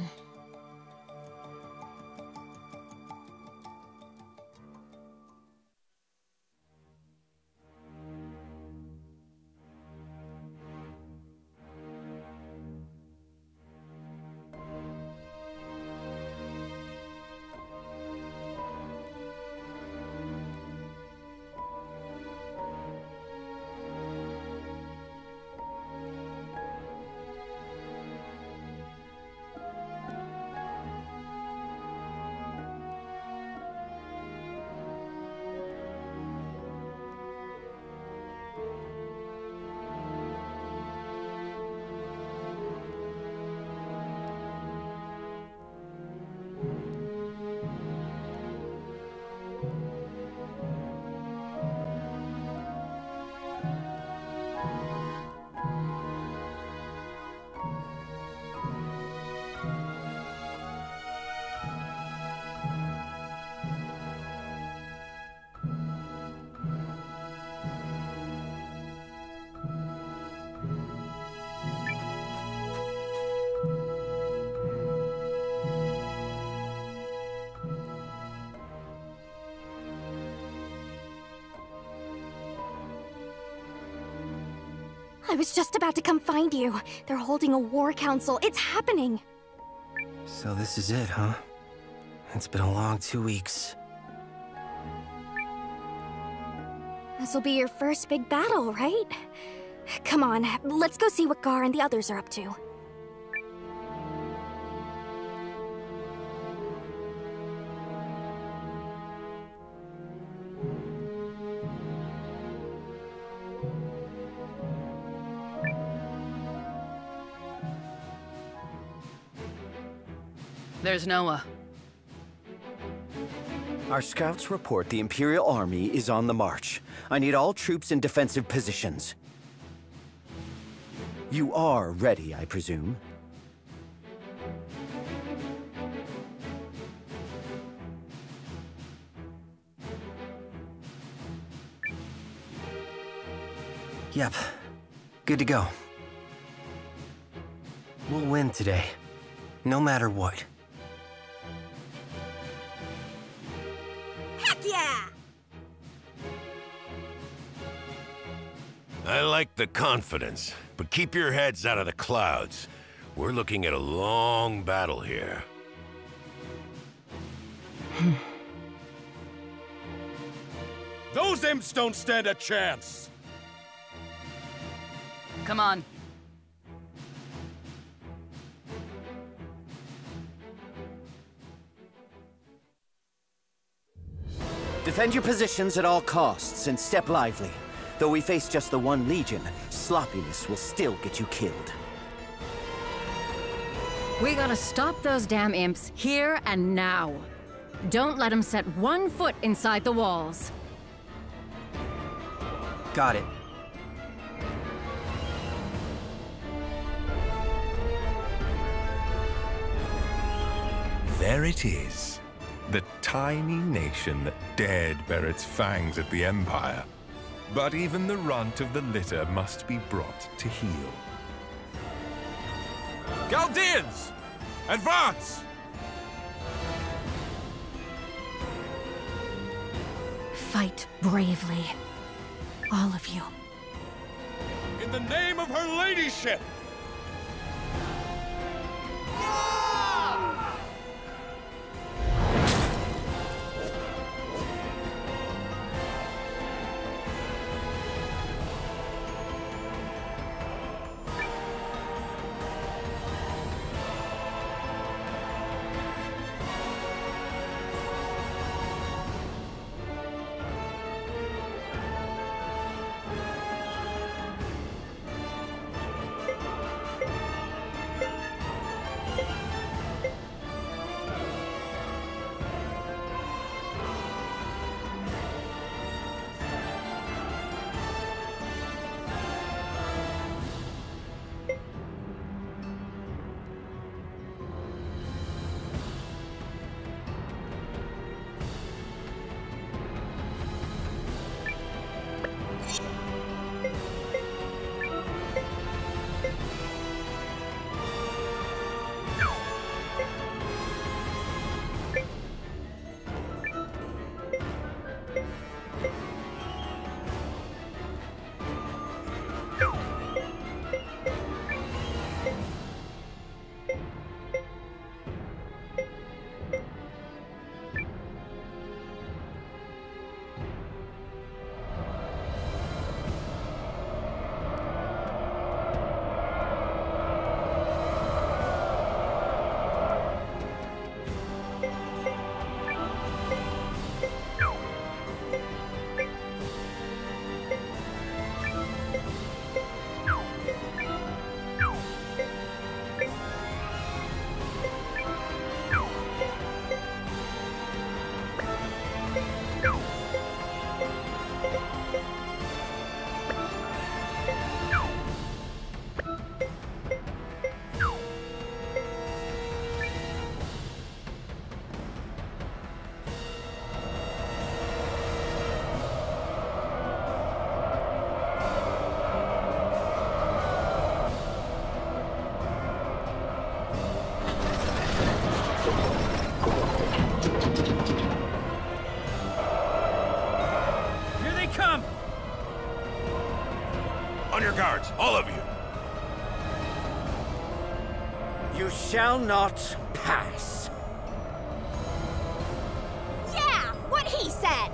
I was just about to come find you. They're holding a war council. It's happening. So this is it, huh? It's been a long 2 weeks. This'll be your first big battle, right? Come on, let's go see what Gar and the others are up to. There's Nowa. Our scouts report the Imperial Army is on the march. I need all troops in defensive positions. You are ready, I presume? Yep. Good to go. We'll win today. No matter what. Heck yeah! I like the confidence, but keep your heads out of the clouds. We're looking at a long battle here. Those imps don't stand a chance! Come on. Defend your positions at all costs and step lively. Though we face just the one legion, sloppiness will still get you killed. We gotta stop those damn imps here and now. Don't let them set one foot inside the walls. Got it. There it is. The tiny nation that dared bare its fangs at the Empire. But even the runt of the litter must be brought to heel. Galdeans! Advance! Fight bravely. All of you. In the name of her ladyship! On your guards, all of you! You shall not pass. Yeah, what he said!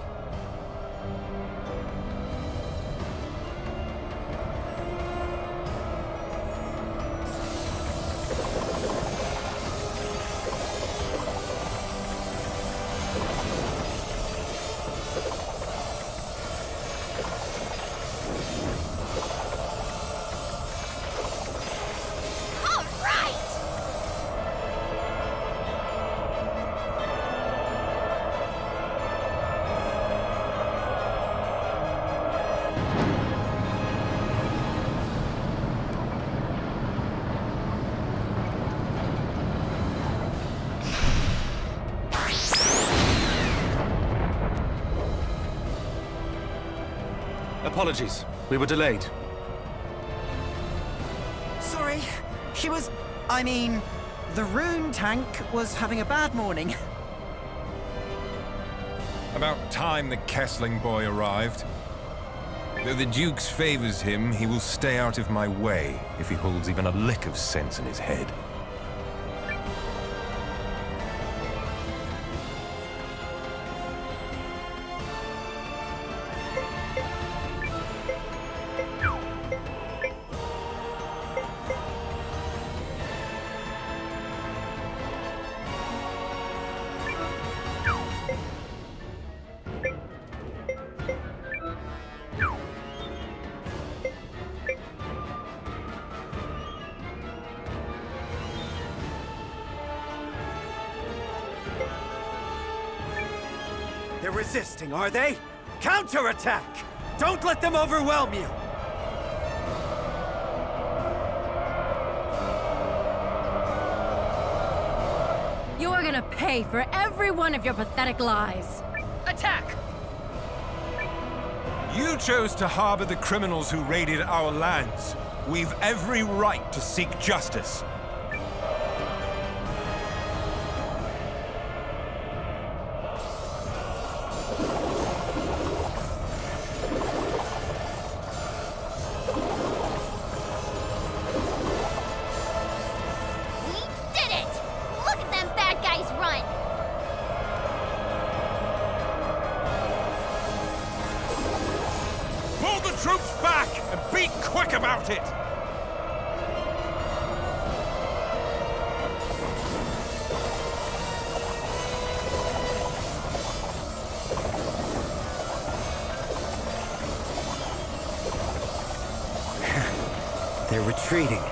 Apologies. We were delayed. sorry. She was... I mean, the rune tank was having a bad morning. About time the Kesling boy arrived. Though the Duke's favors him, he will stay out of my way if he holds even a lick of sense in his head. They're resisting, are they? Counterattack! Don't let them overwhelm you! You're gonna pay for every one of your pathetic lies. Attack! You chose to harbor the criminals who raided our lands. We've every right to seek justice. Troops back, and be quick about it! They're retreating.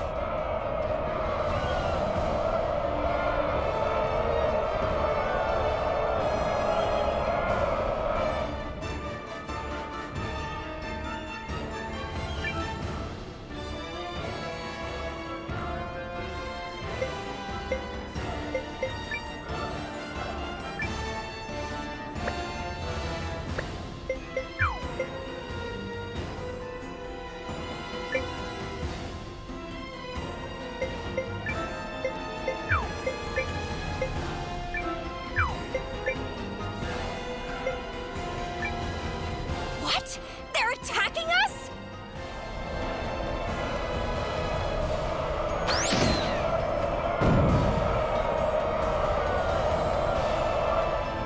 What? They're attacking us?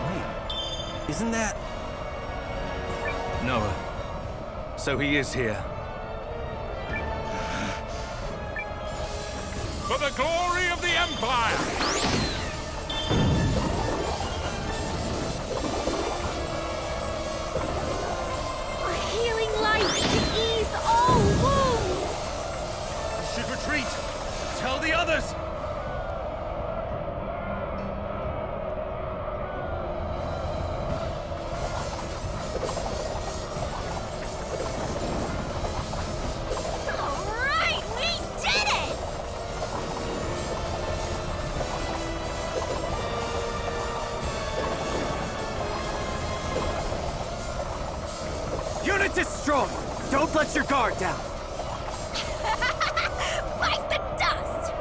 Wait, isn't that... Nowa. So he is here. For the glory of the Empire! All wounds! We should retreat! Tell the others! All right, we did it! Unit destroyed! Don't let your guard down! Bite the dust!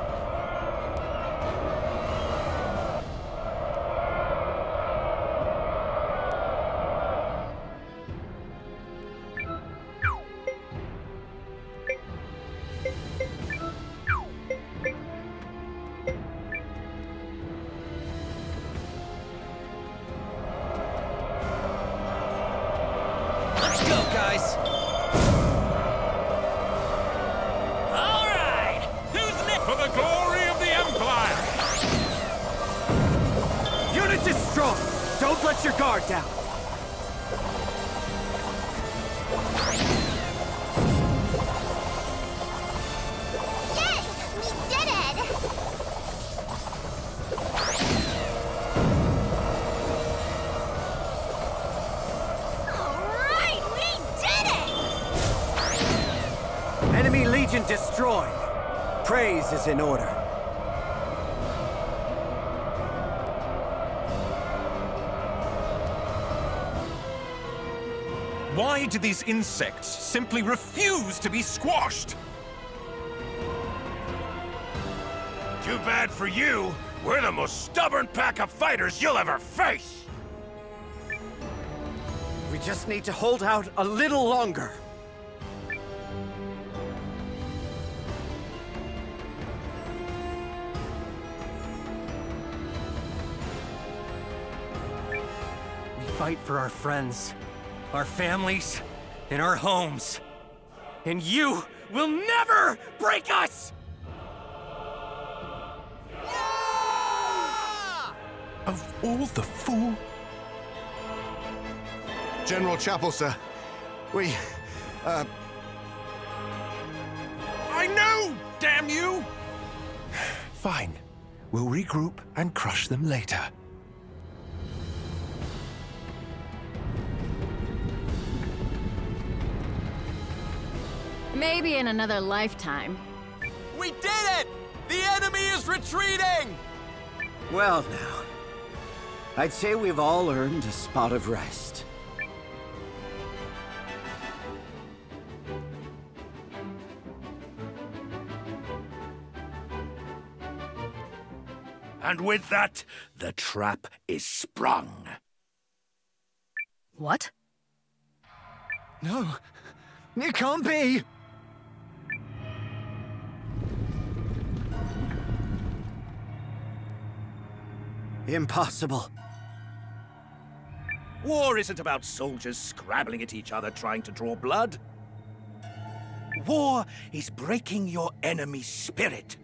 Let's go, guys! For the glory of the Empire! Unit destroyed! Don't let your guard down! Yay! We did it! All right, we did it! Enemy Legion destroyed! Praise is in order. Why do these insects simply refuse to be squashed? Too bad for you. We're the most stubborn pack of fighters you'll ever face. We just need to hold out a little longer. We fight for our friends, our families, and our homes. And you will never break us! Of all the fool... General Chapel, sir. I know! Damn you! Fine. We'll regroup and crush them later. Maybe in another lifetime. We did it! The enemy is retreating! Well now, I'd say we've all earned a spot of rest. And with that, the trap is sprung. What? No, it can't be! Impossible. War isn't about soldiers scrabbling at each other trying to draw blood. War is breaking your enemy's spirit,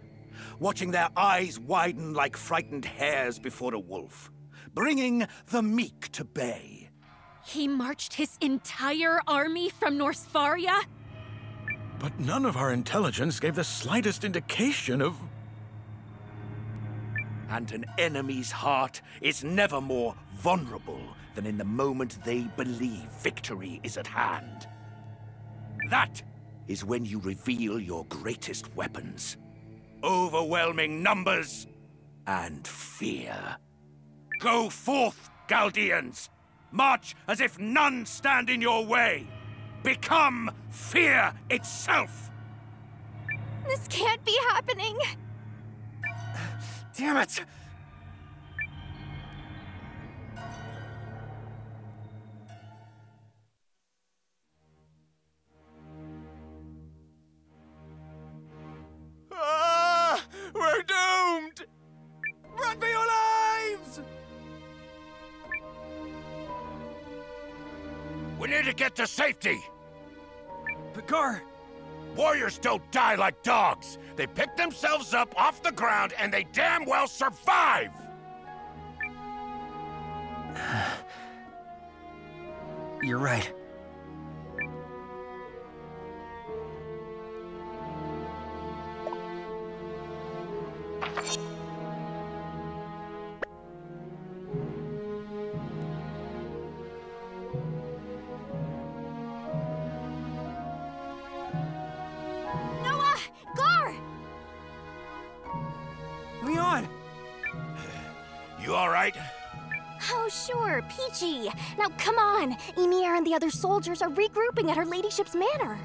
watching their eyes widen like frightened hares before a wolf, bringing the meek to bay. He marched his entire army from Norsfaria? But none of our intelligence gave the slightest indication of... And an enemy's heart is never more vulnerable than in the moment they believe victory is at hand. That is when you reveal your greatest weapons. Overwhelming numbers and fear. Go forth, Galdeans! March as if none stand in your way! Become fear itself! This can't be happening! Damn it! We're doomed! Run for your lives! We need to get to safety! Picard! Warriors don't die like dogs! They pick themselves up off the ground and they damn well survive! You're right. Nowa! Gar! Leon! You alright? Oh, sure, Peachy. Now, come on. Ymir and the other soldiers are regrouping at her ladyship's manor.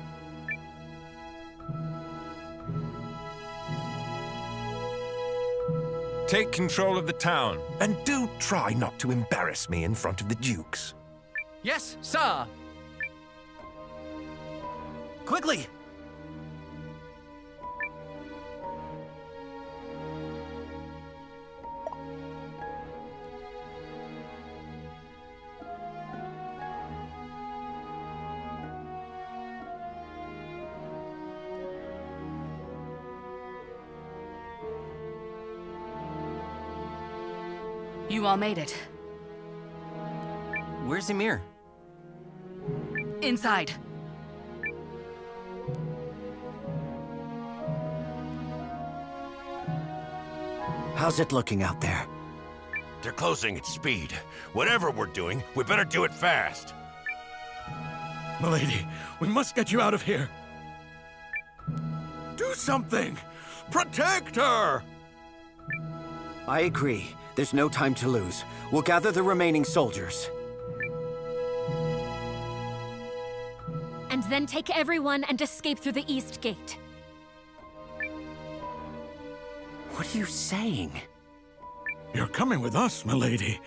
Take control of the town, and do try not to embarrass me in front of the dukes. Yes, sir. Quickly! You all made it. Where's Ymir? Inside. How's it looking out there? They're closing at speed. Whatever we're doing, we better do it fast. Milady, we must get you out of here. Do something! Protect her! I agree. There's no time to lose. We'll gather the remaining soldiers. And then take everyone and escape through the east gate. What are you saying? You're coming with us, milady.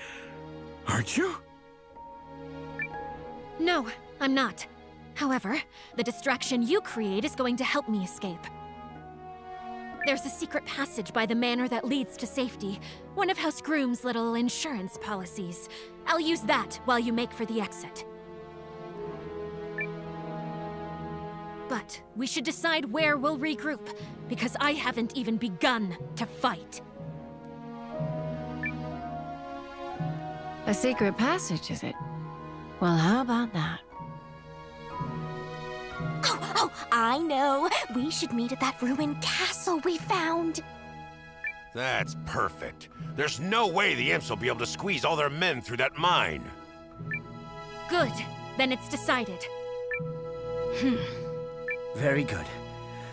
Aren't you? No, I'm not. However, the distraction you create is going to help me escape. There's a secret passage by the manor that leads to safety. One of House Groom's little insurance policies. I'll use that while you make for the exit. But we should decide where we'll regroup, because I haven't even begun to fight. A secret passage, is it? Well, how about that? Oh, I know. We should meet at that ruined castle we found. That's perfect. There's no way the imps will be able to squeeze all their men through that mine. Good. Then it's decided. Very good.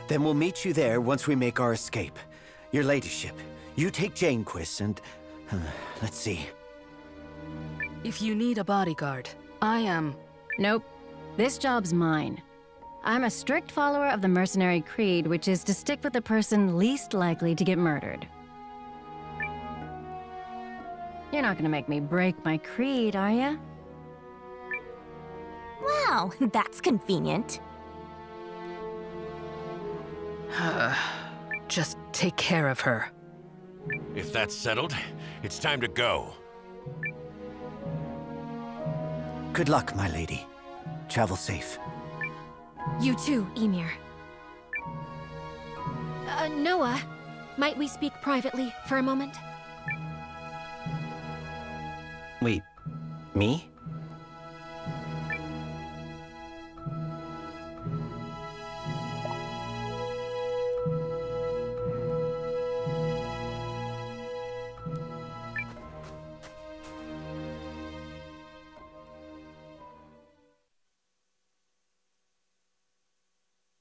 Then we'll meet you there once we make our escape. Your ladyship, you take Janequist and... let's see. If you need a bodyguard, I am... Nope. This job's mine. I'm a strict follower of the mercenary creed, which is to stick with the person least likely to get murdered. You're not gonna make me break my creed, are ya? Wow, that's convenient. Just take care of her. If that's settled, it's time to go. Good luck, my lady. Travel safe. You too, Ymir. Nowa, might we speak privately for a moment? Wait, me?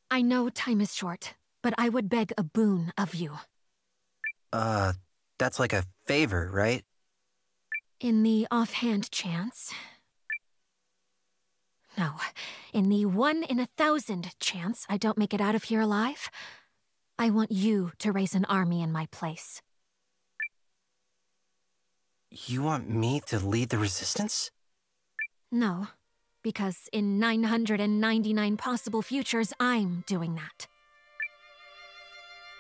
I know time is short, but I would beg a boon of you. That's like a favor, right? In the offhand chance... No, in the 1 in 1,000 chance I don't make it out of here alive, I want you to raise an army in my place. You want me to lead the resistance? No. Because in 999 possible futures, I'm doing that.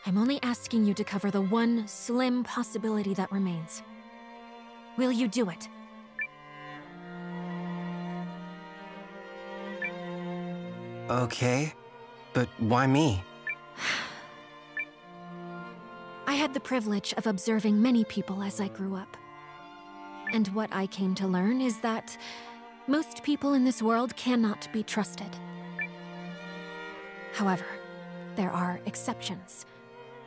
I'm only asking you to cover the one slim possibility that remains. Will you do it? Okay, but why me? I had the privilege of observing many people as I grew up. And what I came to learn is that most people in this world cannot be trusted. However, there are exceptions.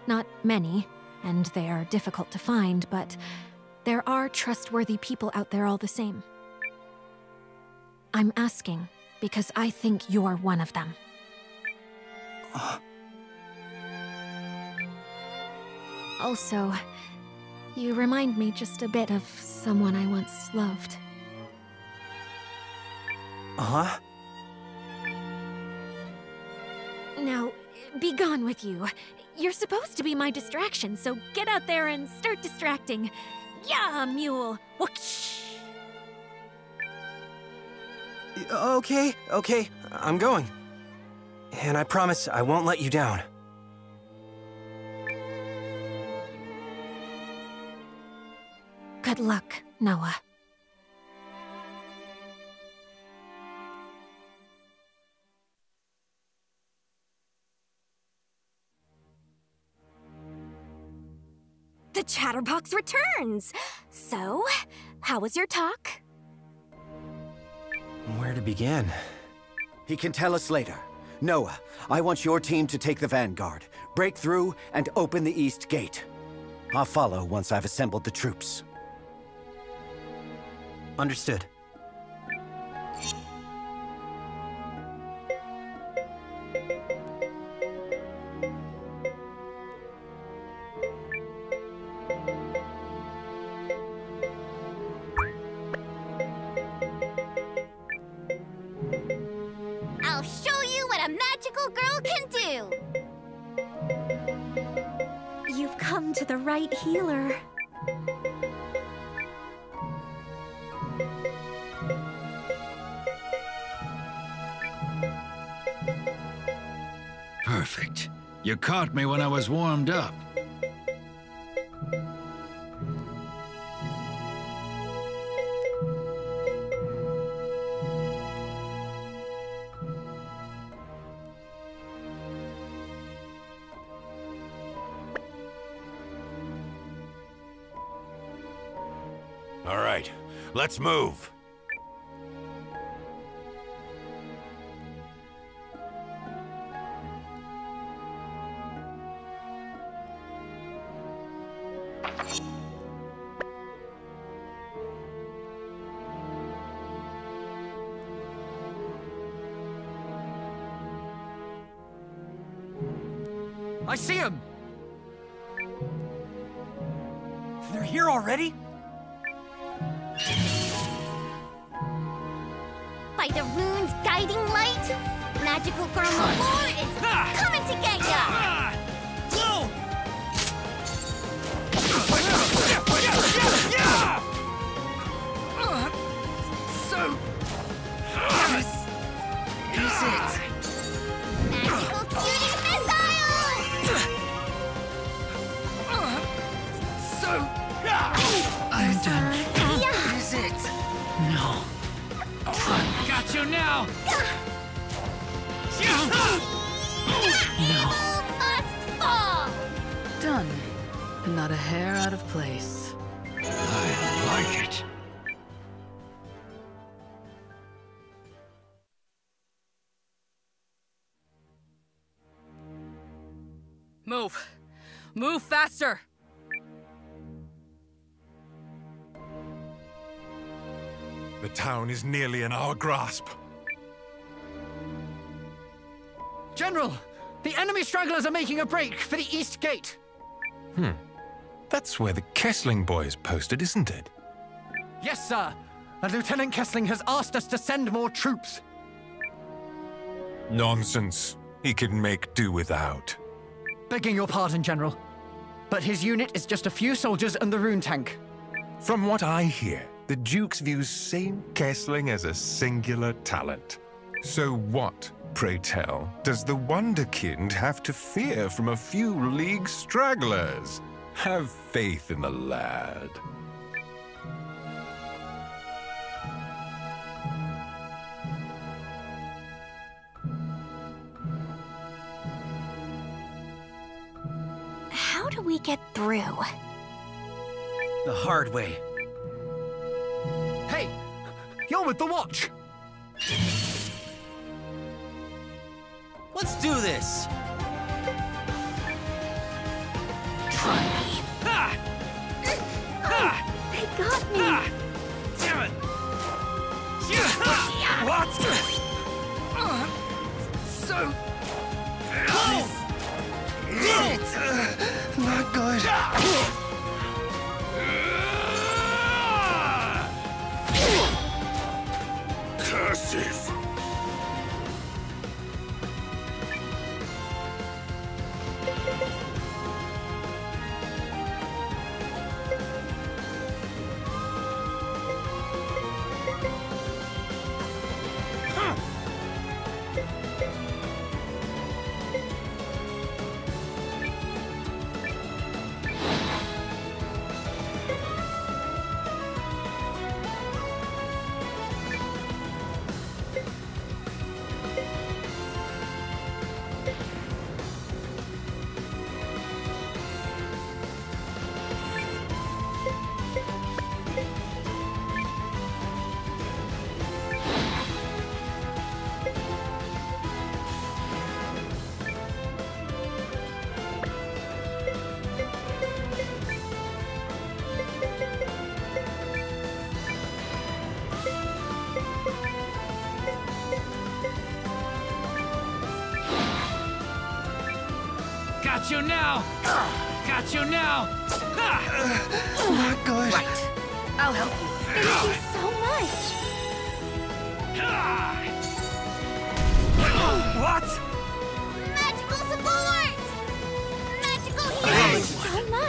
Not many, and they are difficult to find, but there are trustworthy people out there all the same. I'm asking because I think you're one of them. Also, you remind me just a bit of someone I once loved. Huh? Now, be gone with you. You're supposed to be my distraction, so get out there and start distracting. Yeah, mule! Whoosh! Okay, I'm going. And I promise I won't let you down. Good luck, Nowa. The Chatterbox returns! So, how was your talk? Where to begin? He can tell us later. Nowa, I want your team to take the vanguard, break through, and open the east gate. I'll follow once I've assembled the troops. Understood. I'll show you what a magical girl can do! You've come to the right healer. Perfect. You caught me when I was warmed up. All right, let's move. I see him! They're here already? By the rune's guiding light, magical thermal lord is coming to get ya! So... Is it? Magical cutie missile! So... I'm done. Is it? No. Got you now! No. Must fall! Done. Not a hair out of place. I like it. Move! Move faster! The town is nearly in our grasp. General! The enemy stragglers are making a break for the east gate! That's where the Kesling boys posted, isn't it? Yes, sir! And Lieutenant Kesling has asked us to send more troops. Nonsense. He can make do without. Begging your pardon, General. But his unit is just a few soldiers and the rune tank. From what I hear, the Dukes views Seign Kesling as a singular talent. So what, pray tell, does the Wonderkind have to fear from a few League stragglers? Have faith in the lad. How do we get through? The hard way. Hey! You're with the Watch! Let's do this! Try me. They got me! Damn it! What? So... Not good. Curses! Got you now! Got you now! Not good. Right. I'll help you. Thank you so much! What? Magical support! Magical healing! So much!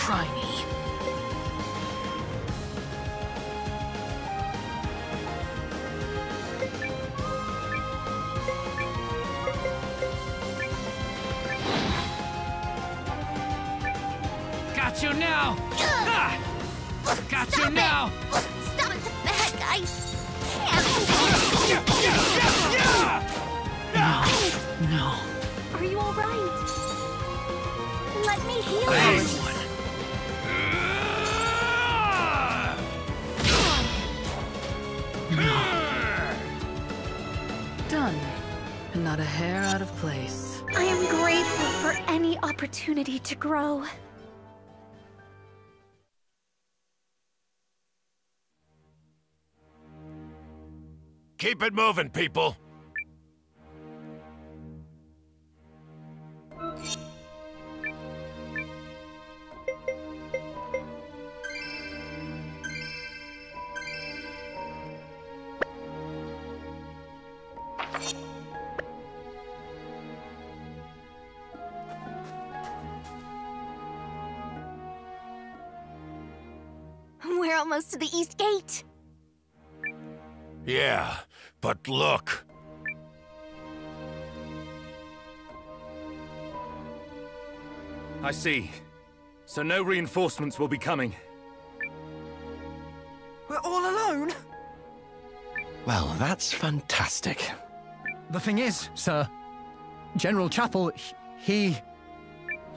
Try me. Got you now! Ah! Got you now! Stop it, the bad guys! No. Are you alright? Let me heal Hey. Done. And not a hair out of place. I am grateful for any opportunity to grow. Keep it moving, people. We're almost to the East Gate. Yeah, but look. I see. So no reinforcements will be coming. We're all alone? Well, that's fantastic. The thing is, sir, General Chapel, he...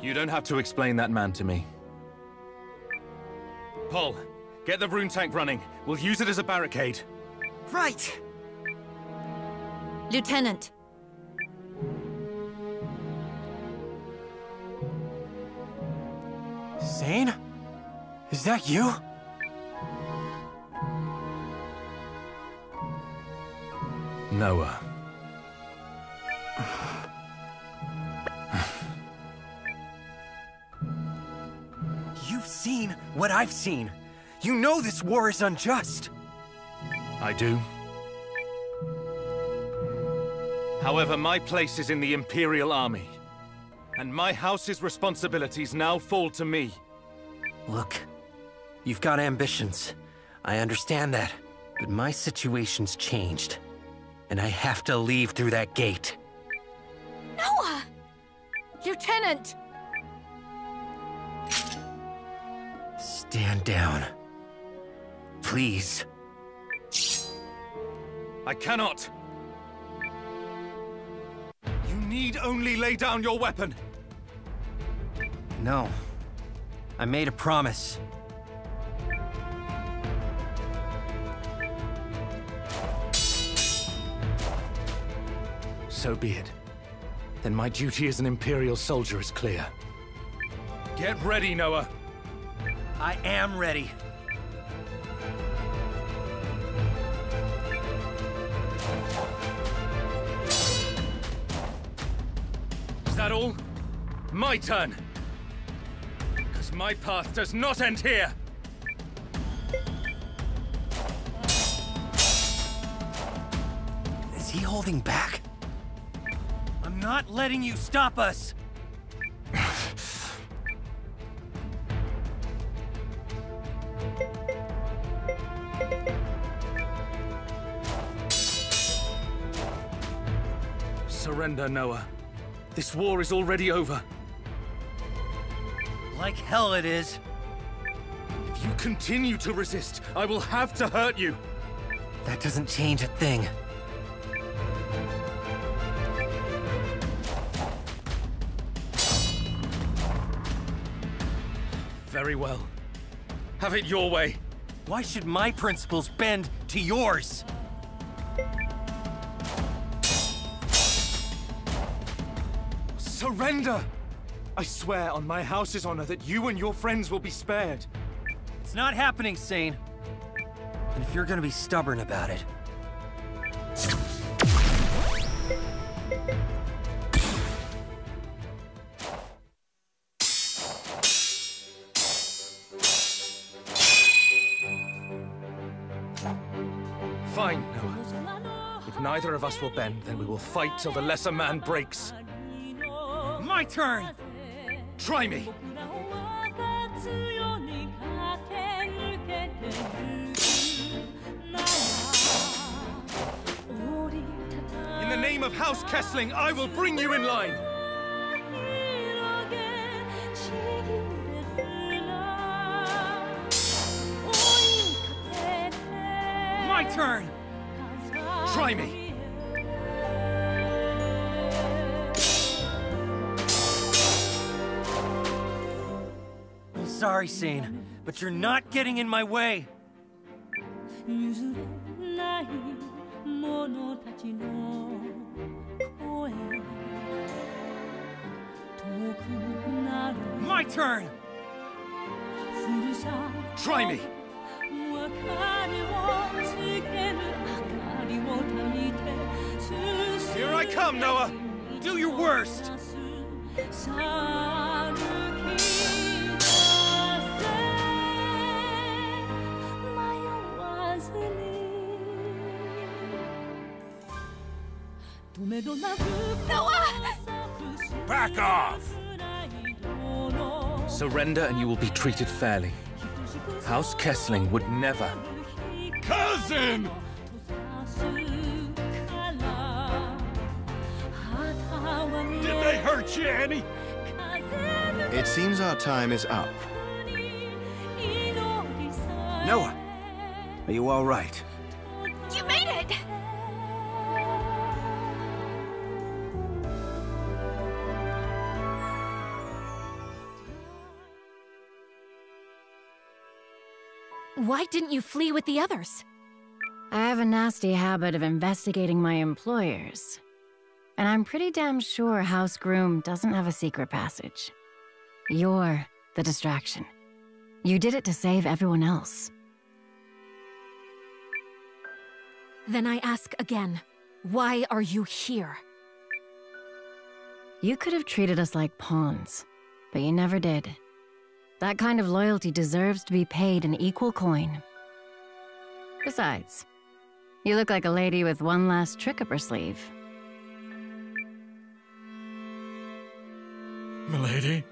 You don't have to explain that man to me. Paul, get the rune tank running. We'll use it as a barricade. Right! Lieutenant. Seign? Is that you? Nowa. You've seen what I've seen. You know this war is unjust. I do. However, my place is in the Imperial Army. And my house's responsibilities now fall to me. Look, you've got ambitions. I understand that. But my situation's changed. And I have to leave through that gate. Nowa! Lieutenant! Stand down. Please. I cannot. You need only lay down your weapon. No. I made a promise. So be it. Then my duty as an Imperial soldier is clear. Get ready, Nowa. I am ready. Is that all? My turn. Because my path does not end here. Is he holding back? I'm not letting you stop us! Surrender, Nowa. This war is already over. Like hell it is. If you continue to resist, I will have to hurt you. That doesn't change a thing. Very well. Have it your way. Why should my principles bend to yours? Surrender! I swear on my house's honor that you and your friends will be spared. It's not happening, Seign. And if you're gonna be stubborn about it... Fine, Nowa. If neither of us will bend, then we will fight till the lesser man breaks. My turn! Try me! name of House Kesling, I will bring you in line! My turn! Try me! I'm sorry, Seign, but you're not getting in my way. My turn! Try me! Here I come, Nowa! Do your worst! Nowa! Back off! Surrender and you will be treated fairly. House Kesling would never. Cousin! Did they hurt you, Annie? It seems our time is up. Nowa, are you all right? You made it! Why didn't you flee with the others? I have a nasty habit of investigating my employers. And I'm pretty damn sure House Groom doesn't have a secret passage. You're the distraction. You did it to save everyone else. Then I ask again, why are you here? You could have treated us like pawns, but you never did. That kind of loyalty deserves to be paid in equal coin. Besides, you look like a lady with one last trick up her sleeve. Milady?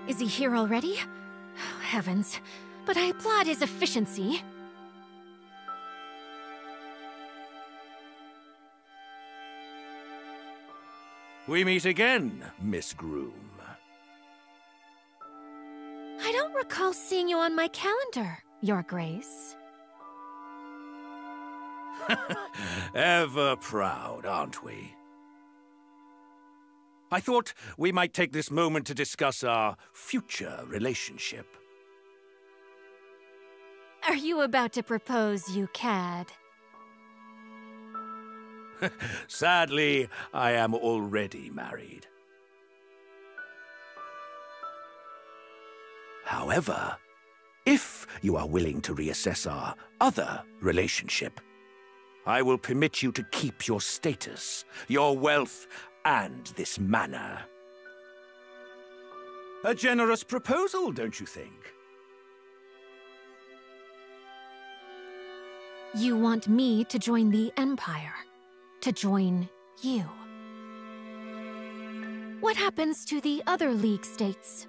Is he here already? Oh, heavens, but I applaud his efficiency. We meet again, Miss Groom. I don't recall seeing you on my calendar, Your Grace. Ever proud, aren't we? I thought we might take this moment to discuss our future relationship. Are you about to propose, you cad? Sadly, I am already married. However, if you are willing to reassess our other relationship, I will permit you to keep your status, your wealth, and this manor. A generous proposal, don't you think? You want me to join the Empire? To join you? What happens to the other League states?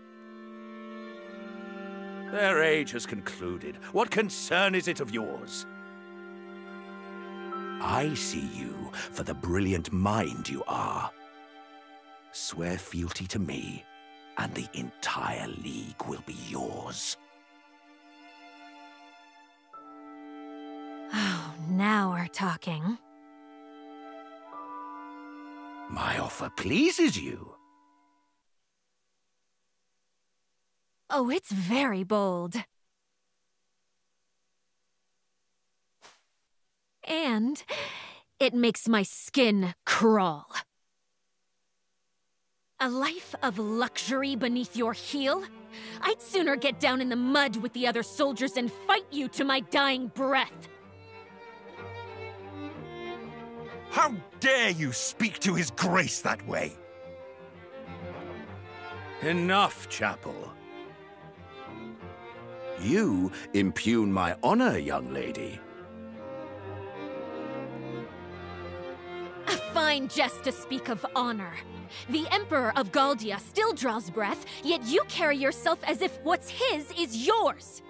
Their age has concluded. What concern is it of yours? I see you for the brilliant mind you are. Swear fealty to me, and the entire League will be yours. Oh, now we're talking. My offer pleases you. Oh, it's very bold. And it makes my skin crawl. A life of luxury beneath your heel? I'd sooner get down in the mud with the other soldiers and fight you to my dying breath. How dare you speak to His Grace that way? Enough, Chapel. You impugn my honor, young lady. A fine jest to speak of honor. The Emperor of Galdia still draws breath, yet you carry yourself as if what's his is yours.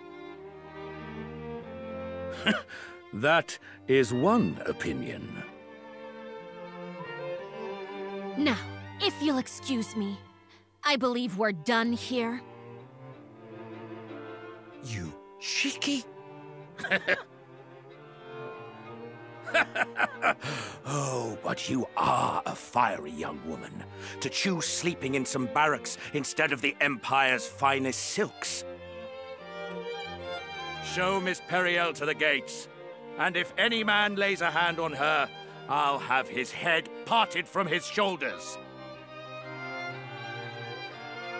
That is one opinion. Now, if you'll excuse me, I believe we're done here. You cheeky... Oh, but you are a fiery young woman, to choose sleeping in some barracks instead of the Empire's finest silks. Show Miss Periel to the gates, and if any man lays a hand on her, I'll have his head parted from his shoulders.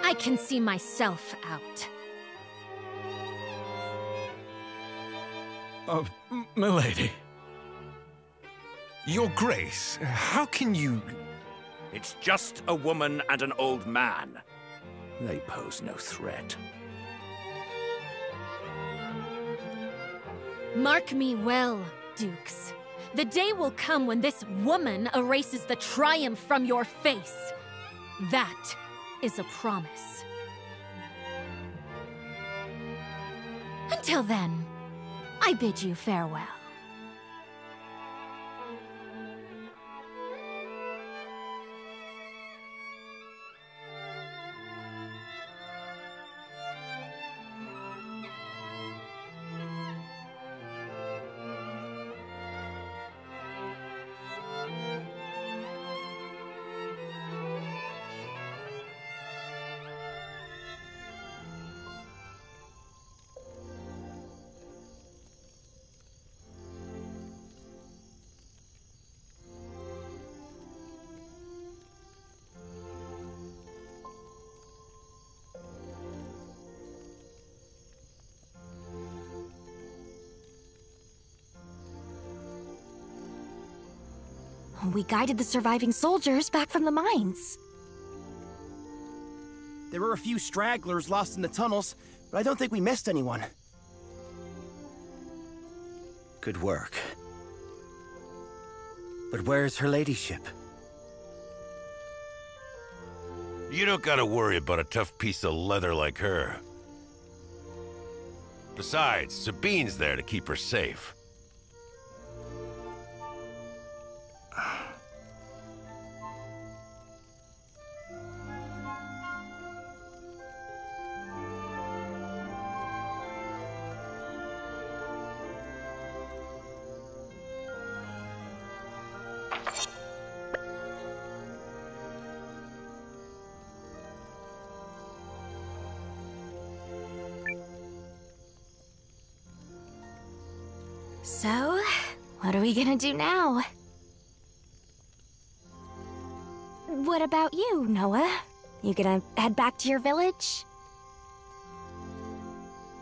I can see myself out. Milady. Your Grace, how can you... It's just a woman and an old man. They pose no threat. Mark me well, Dukes. The day will come when this woman erases the triumph from your face. That is a promise. Until then, I bid you farewell. We guided the surviving soldiers back from the mines. There were a few stragglers lost in the tunnels, but I don't think we missed anyone. Good work. But where's her ladyship? You don't gotta worry about a tough piece of leather like her. Besides, Sabine's there to keep her safe. So, what are we gonna do now? What about you, Nowa? You gonna head back to your village?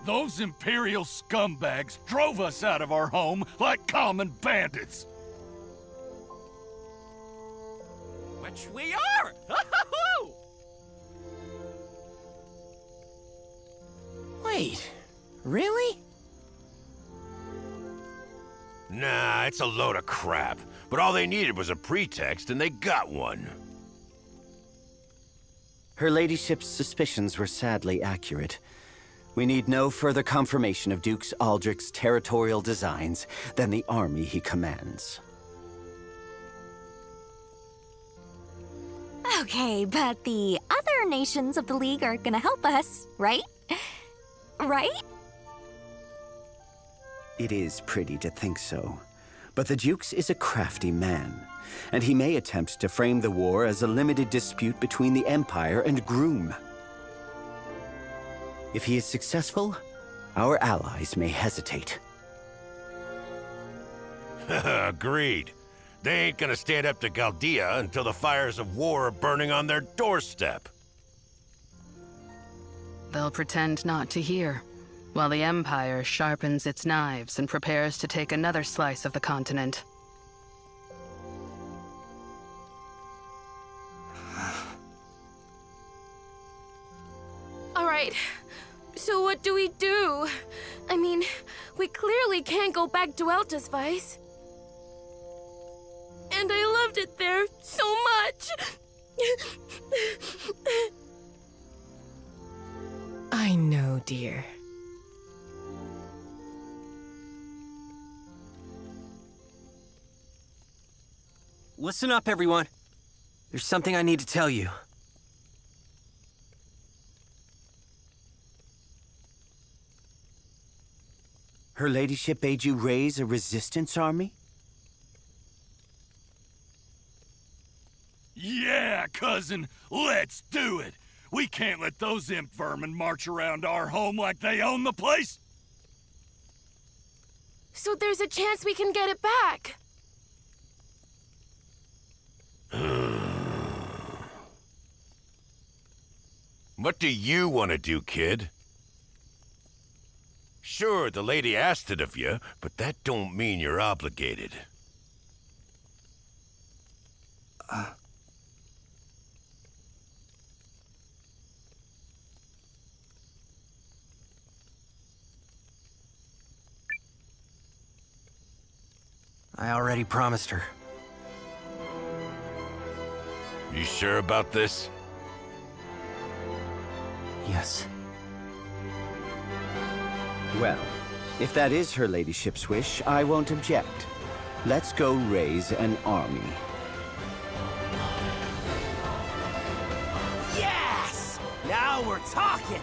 Those Imperial scumbags drove us out of our home like common bandits. Which we are! Wait, really? Nah, it's a load of crap. But all they needed was a pretext, and they got one. Her ladyship's suspicions were sadly accurate. We need no further confirmation of Dukes Aldrich's territorial designs than the army he commands. Okay, but the other nations of the League are gonna help us, right? Right? It is pretty to think so. But the Dukes is a crafty man, and he may attempt to frame the war as a limited dispute between the Empire and Groom. If he is successful, our allies may hesitate. Agreed. They ain't gonna stand up to Galdea until the fires of war are burning on their doorstep. They'll pretend not to hear, while the Empire sharpens its knives and prepares to take another slice of the continent. All right, so what do we do? I mean, we clearly can't go back to Eltisvice. And I loved it there so much! I know, dear. Listen up, everyone. There's something I need to tell you. Her ladyship bade you raise a resistance army? Yeah, cousin, let's do it. We can't let those imp vermin march around our home like they own the place. So there's a chance we can get it back. What do you want to do, kid? Sure, the lady asked it of you, but that don't mean you're obligated. I already promised her. You sure about this? Yes. Well, if that is her ladyship's wish, I won't object. Let's go raise an army. Yes! Now we're talking!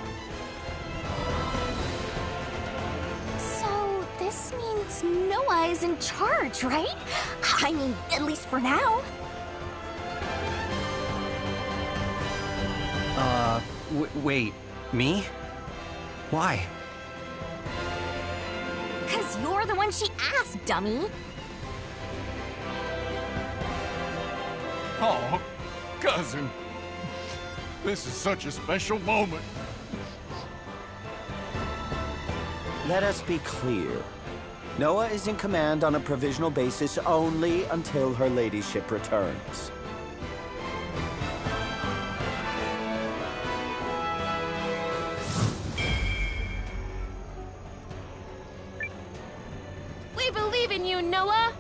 So, this means Nowa is in charge, right? I mean, at least for now. Wait, me? Why? 'Cause you're the one she asked, dummy. Oh, cousin. This is such a special moment. Let us be clear. Nowa is in command on a provisional basis only until her ladyship returns. We believe in you, Nowa!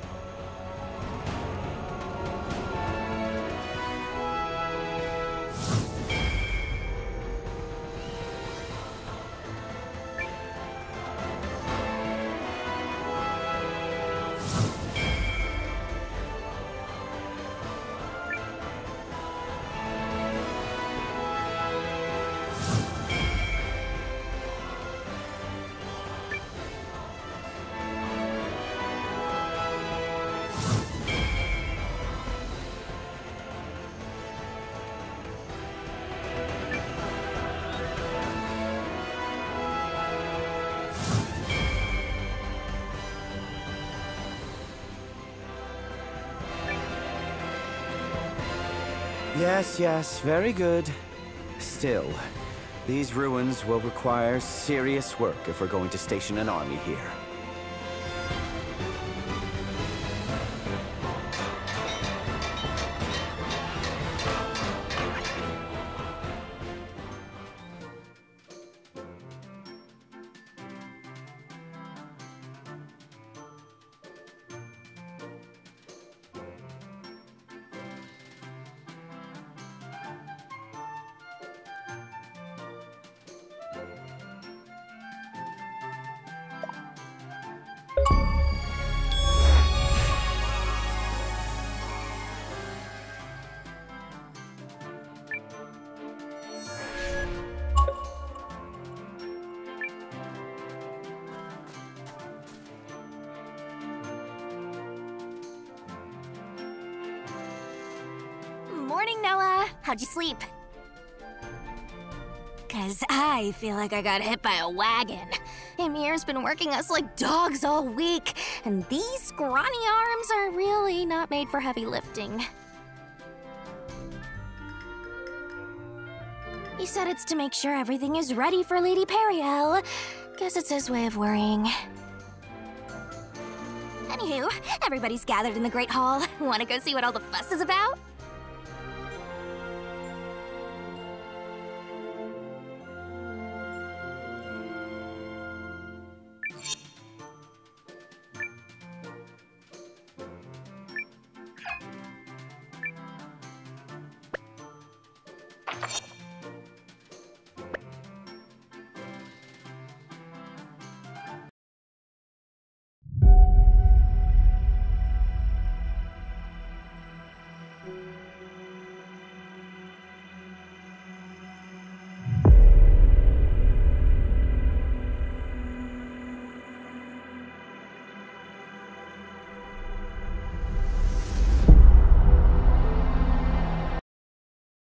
Yes, very good. Still, these ruins will require serious work if we're going to station an army here. Morning, Nowa. How'd you sleep? 'Cause I feel like I got hit by a wagon. Emir's been working us like dogs all week, and these scrawny arms are really not made for heavy lifting. He said it's to make sure everything is ready for Lady Periel. Guess it's his way of worrying. Anywho, everybody's gathered in the Great Hall. Wanna go see what all the fuss is about?